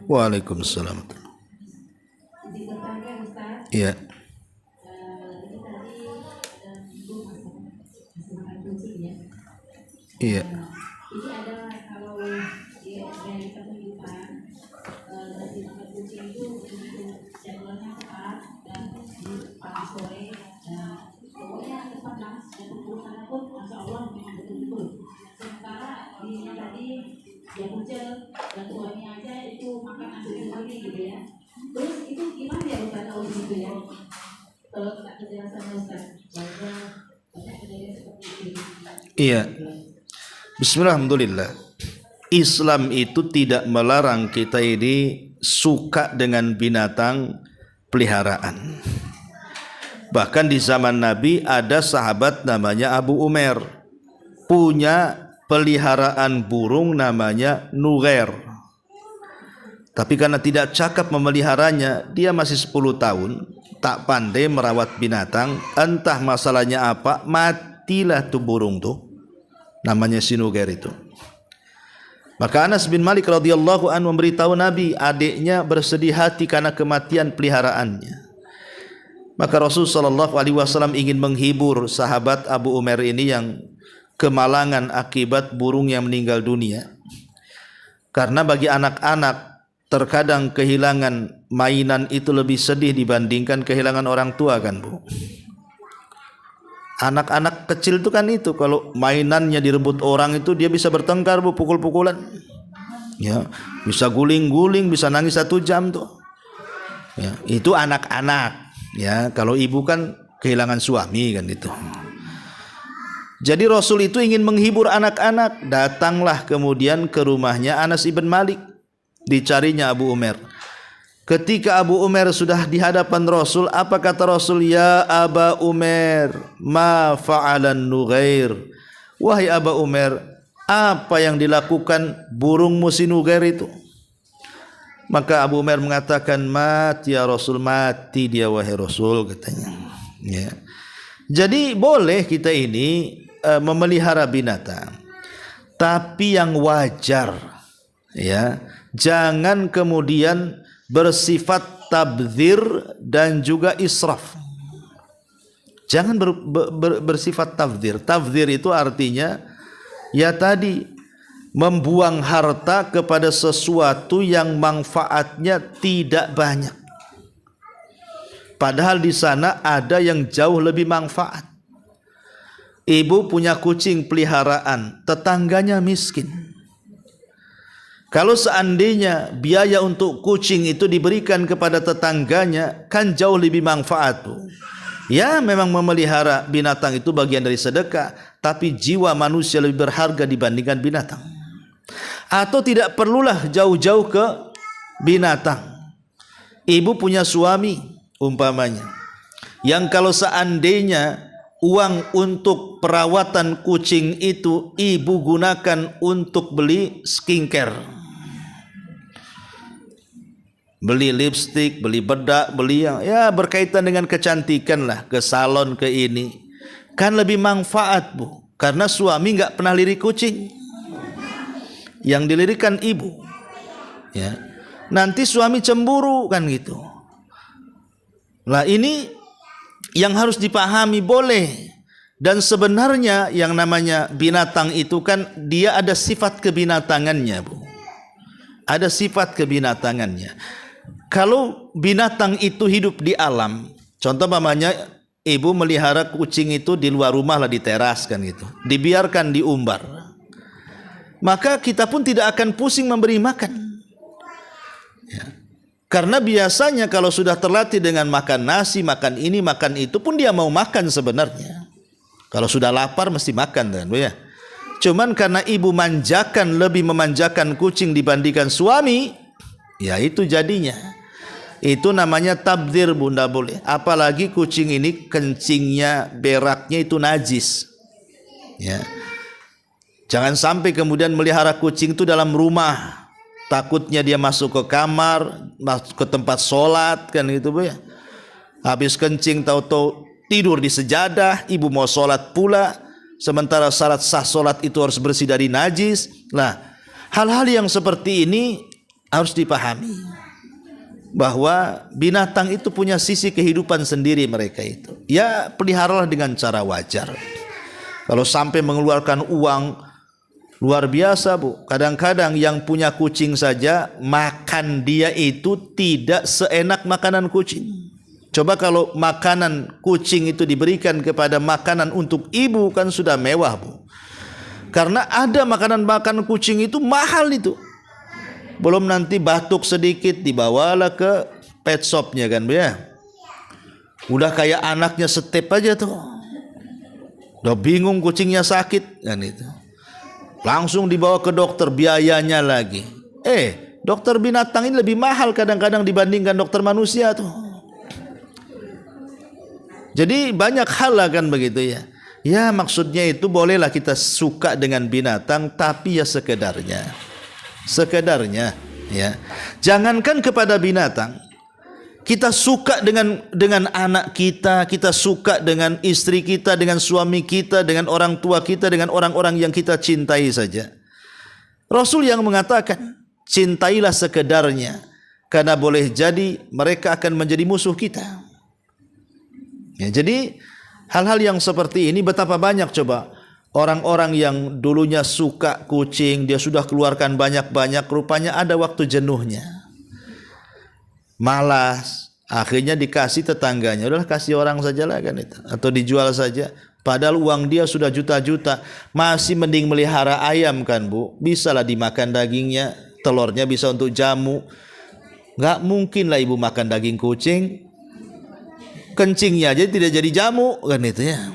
Speaker 2: Waalaikumsalam. Iya. Iya.
Speaker 1: dia kucel dan tuanya aja itu makan nasi lagi gitu ya. Terus itu gimana ya Ustaz kalau gitu ya? Kalau kita kejelasannya Ustaz, banyak kejadian seperti itu.
Speaker 2: Iya. Bismillah, alhamdulillah. Islam itu tidak melarang kita ini suka dengan binatang peliharaan. Bahkan di zaman Nabi ada sahabat namanya Abu Umair, punya peliharaan burung namanya Nughair. Tapi karena tidak cakap memeliharanya, dia masih 10 tahun, tak pandai merawat binatang, entah masalahnya apa, matilah tuh burung tuh, namanya si Nughair itu. Maka Anas bin Malik radhiyallahu anhu memberitahu Nabi, adiknya bersedih hati karena kematian peliharaannya. Maka Rasul sallallahu alaihi wasallam ingin menghibur sahabat Abu Umair ini yang kemalangan akibat burung yang meninggal dunia. Karena bagi anak-anak terkadang kehilangan mainan itu lebih sedih dibandingkan kehilangan orang tua, kan Bu? Anak-anak kecil itu kan itu, kalau mainannya direbut orang itu dia bisa bertengkar Bu, pukul-pukulan. Ya, bisa guling-guling, bisa nangis 1 jam tuh. Ya, itu anak-anak. Ya, kalau ibu kan kehilangan suami kan itu. Jadi Rasul itu ingin menghibur anak-anak. Datanglah kemudian ke rumahnya Anas ibn Malik, dicarinya Abu Umair. Ketika Abu Umair sudah di hadapan Rasul, apa kata Rasul? Ya Aba Umair, ma fa'alan Nughair. Wahai Aba Umair, apa yang dilakukan burungmu si Nughair itu? Maka Abu Umair mengatakan, mati ya Rasul, mati dia wahai Rasul, katanya. Ya. Jadi boleh kita ini memelihara binatang, tapi yang wajar, ya. Jangan kemudian bersifat tabdzir dan juga israf. Jangan bersifat tabdzir. Tabdzir itu artinya ya tadi, membuang harta kepada sesuatu yang manfaatnya tidak banyak. Padahal di sana ada yang jauh lebih manfaat. Ibu punya kucing peliharaan, tetangganya miskin. Kalau seandainya biaya untuk kucing itu diberikan kepada tetangganya, kan jauh lebih manfaat, Bu. Ya, memang memelihara binatang itu bagian dari sedekah, tapi jiwa manusia lebih berharga dibandingkan binatang. Atau tidak perlulah jauh-jauh ke binatang. Ibu punya suami umpamanya, yang kalau seandainya uang untuk perawatan kucing itu ibu gunakan untuk beli skincare, beli lipstik, beli bedak, beli yang ya berkaitan dengan kecantikan lah, ke salon, ke ini, kan lebih manfaat, Bu. Karena suami nggak pernah lirik kucing, yang dilirikan ibu. Ya, nanti suami cemburu kan gitu. Lah ini yang harus dipahami, boleh. Dan sebenarnya yang namanya binatang itu kan dia ada sifat kebinatangannya, Bu. Ada sifat kebinatangannya. Kalau binatang itu hidup di alam, contoh mamanya ibu melihara kucing itu di luar rumah lah, di teras kan gitu, dibiarkan diumbar, maka kita pun tidak akan pusing memberi makan. Ya. Karena biasanya kalau sudah terlatih dengan makan nasi, makan ini, makan itu, pun dia mau makan sebenarnya. Kalau sudah lapar mesti makan kan, Bu ya. Cuman karena ibu manjakan, lebih memanjakan kucing dibandingkan suami, ya itu jadinya. Itu namanya tabdzir, Bunda, boleh. Apalagi kucing ini kencingnya, beraknya itu najis. Ya. Jangan sampai kemudian melihara kucing itu dalam rumah. Takutnya dia masuk ke kamar, masuk ke tempat sholat kan gitu, Bu ya. Habis kencing tahu-tahu tidur di sejadah, ibu mau sholat pula, sementara syarat sah sholat itu harus bersih dari najis. Nah, hal-hal yang seperti ini harus dipahami, bahwa binatang itu punya sisi kehidupan sendiri mereka itu. Ya, peliharalah dengan cara wajar. Kalau sampai mengeluarkan uang luar biasa, Bu. Kadang-kadang yang punya kucing saja makan dia itu tidak seenak makanan kucing. Coba kalau makanan kucing itu diberikan kepada makanan untuk ibu, kan sudah mewah, Bu. Karena ada makanan kucing itu mahal itu. Belum nanti batuk sedikit dibawalah ke pet shopnya kan, Bu ya. Udah kayak anaknya setep aja tuh. Udah bingung kucingnya sakit kan itu. Langsung dibawa ke dokter, biayanya lagi. Dokter binatang ini lebih mahal kadang-kadang dibandingkan dokter manusia tuh. Jadi banyak hal lah kan begitu ya. Ya maksudnya itu bolehlah kita suka dengan binatang, tapi ya sekedarnya. Sekedarnya ya. Jangankan kepada binatang, kita suka dengan anak kita, kita suka dengan istri kita, dengan suami kita, dengan orang tua kita, dengan orang-orang yang kita cintai saja. Rasul yang mengatakan, cintailah sekedarnya, karena boleh jadi mereka akan menjadi musuh kita. Ya, jadi hal-hal yang seperti ini betapa banyak coba orang-orang yang dulunya suka kucing, dia sudah keluarkan banyak-banyak, rupanya ada waktu jenuhnya. Malas, akhirnya dikasih tetangganya, udahlah kasih orang sajalah kan itu, atau dijual saja. Padahal uang dia sudah juta-juta, masih mending melihara ayam kan, Bu. Bisalah dimakan dagingnya, telurnya bisa untuk jamu. Nggak mungkin lah ibu makan daging kucing, kencingnya aja tidak jadi jamu kan itu ya.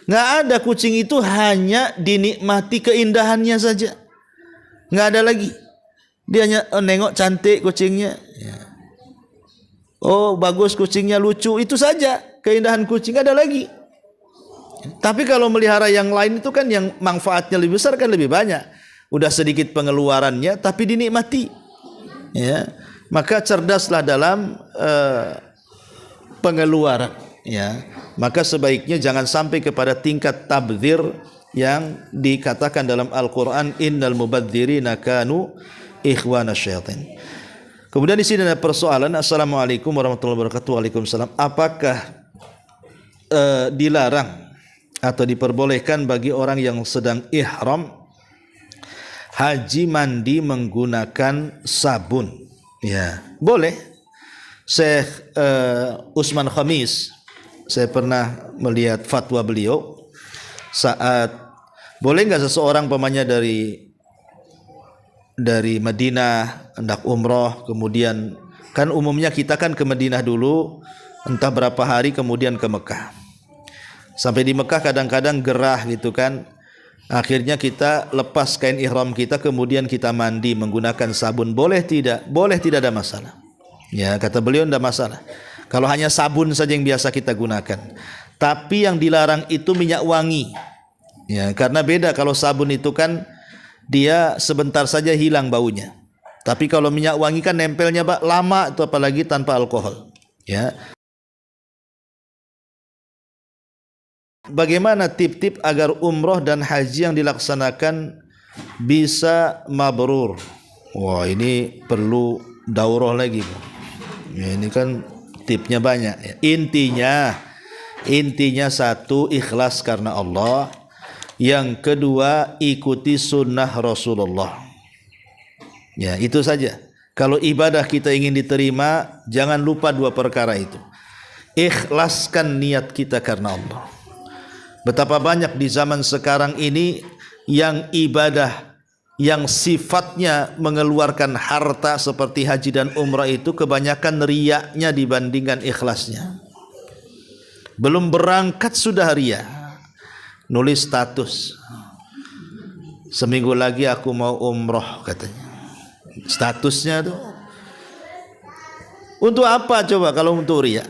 Speaker 2: Nggak ada, kucing itu hanya dinikmati keindahannya saja, nggak ada lagi. Dia hanya nengok cantik kucingnya ya. Oh bagus kucingnya, lucu, itu saja keindahan kucing, ada lagi. Tapi kalau melihara yang lain itu kan yang manfaatnya lebih besar, kan lebih banyak. Udah sedikit pengeluarannya tapi dinikmati ya. Maka cerdaslah dalam pengeluaran ya. Maka sebaiknya jangan sampai kepada tingkat tabdzir yang dikatakan dalam Al-Qur'an, innal mubadzirina kanu ikhwana syaitan. Kemudian di sini ada persoalan. Assalamualaikum warahmatullahi wabarakatuh. Waalaikumsalam. Apakah dilarang atau diperbolehkan bagi orang yang sedang ihram haji mandi menggunakan sabun? Ya, boleh. Syekh Usman Khamis, saya pernah melihat fatwa beliau. saat boleh nggak seseorang pemanya dari Madinah hendak umroh, kemudian kan umumnya kita kan ke Madinah dulu entah berapa hari kemudian ke Mekah. Sampai di Mekah kadang-kadang gerah gitu kan. Akhirnya kita lepas kain ihram kita kemudian kita mandi menggunakan sabun. Boleh tidak? Boleh, tidak ada masalah. Ya, kata beliau tidak masalah. Kalau hanya sabun saja yang biasa kita gunakan. Tapi yang dilarang itu minyak wangi. Ya, karena beda kalau sabun itu kan dia sebentar saja hilang baunya. Tapi kalau minyak wangi kan nempelnya lama, itu apalagi tanpa alkohol. Ya. Bagaimana tip-tip agar umroh dan haji yang dilaksanakan bisa mabrur? Wah, ini perlu daurah lagi. Ya, ini kan tipnya banyak. Ya. Intinya satu, ikhlas karena Allah. Yang kedua, ikuti sunnah Rasulullah. Ya, itu saja. Kalau ibadah kita ingin diterima, jangan lupa dua perkara itu. Ikhlaskan niat kita karena Allah. Betapa banyak di zaman sekarang ini yang ibadah yang sifatnya mengeluarkan harta seperti haji dan umrah itu kebanyakan riyaknya dibandingkan ikhlasnya. Belum berangkat sudah riya. Nulis status, seminggu lagi aku mau umroh katanya. Statusnya tuh untuk apa coba kalau untuk riya?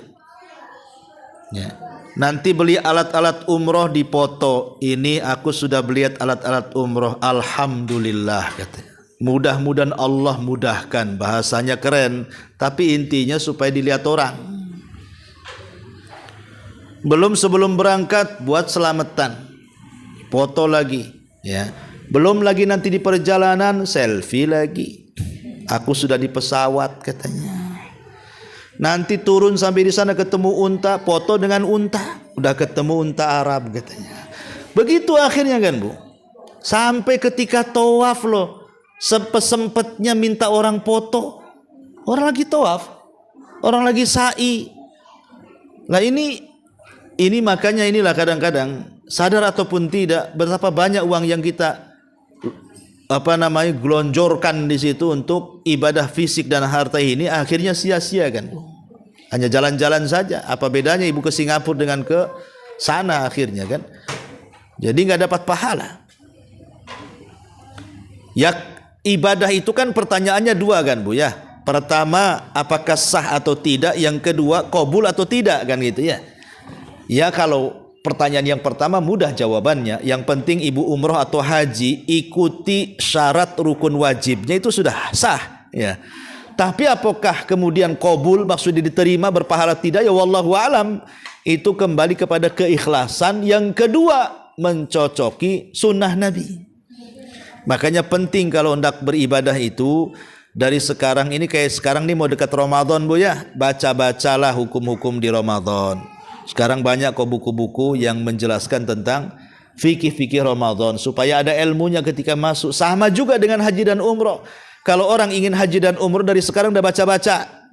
Speaker 2: Ya. Nanti beli alat-alat umroh dipoto. Ini aku sudah beli alat-alat umroh. Alhamdulillah katanya. Mudah-mudahan Allah mudahkan. Bahasanya keren, tapi intinya supaya dilihat orang. Belum sebelum berangkat buat selamatan. Foto lagi, ya. Belum lagi nanti di perjalanan selfie lagi. Aku sudah di pesawat katanya. Nanti turun sampai di sana ketemu unta, foto dengan unta. Udah ketemu unta Arab katanya. Begitu akhirnya kan, Bu. Sampai ketika tawaf loh, sempet-sempetnya minta orang foto. Orang lagi tawaf, orang lagi sa'i. Lah ini makanya inilah kadang-kadang sadar ataupun tidak betapa banyak uang yang kita gelonjorkan di situ untuk ibadah fisik dan harta ini akhirnya sia-sia kan. Hanya jalan-jalan saja. Apa bedanya ibu ke Singapura dengan ke sana akhirnya kan? Jadi nggak dapat pahala. Ya ibadah itu kan pertanyaannya dua kan, Bu ya. Pertama, apakah sah atau tidak? Yang kedua, qabul atau tidak kan gitu ya. Ya kalau pertanyaan yang pertama mudah jawabannya. Yang penting ibu umroh atau haji ikuti syarat rukun wajibnya itu sudah sah ya. Tapi apakah kemudian qabul maksudnya diterima berpahala tidak ya wallahu alam. Itu kembali kepada keikhlasan. Yang kedua mencocoki sunnah Nabi. Makanya penting kalau hendak beribadah itu dari sekarang ini kayak sekarang nih mau dekat Ramadan, Bu ya. Baca-bacalah hukum-hukum di Ramadan. Sekarang banyak kok buku-buku yang menjelaskan tentang fikih-fikih Ramadan supaya ada ilmunya ketika masuk. Sama juga dengan haji dan umroh. Kalau orang ingin haji dan umroh dari sekarang udah baca-baca.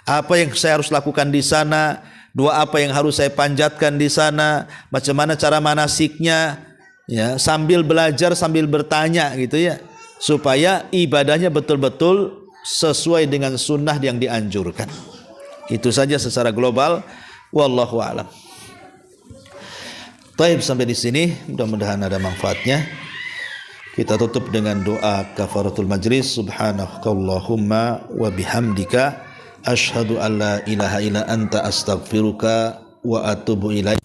Speaker 2: Apa yang saya harus lakukan di sana, doa apa yang harus saya panjatkan di sana, macam mana cara manasiknya, ya, sambil belajar sambil bertanya gitu ya. Supaya ibadahnya betul-betul sesuai dengan sunnah yang dianjurkan. Itu saja secara global. Wallahu a'lam. Taib, sampai di sini mudah-mudahan ada manfaatnya. Kita tutup dengan doa kafaratul majlis. Subhanakallahumma wa bihamdika asyhadu an la ilaha illa anta astaghfiruka wa atubu ilaik.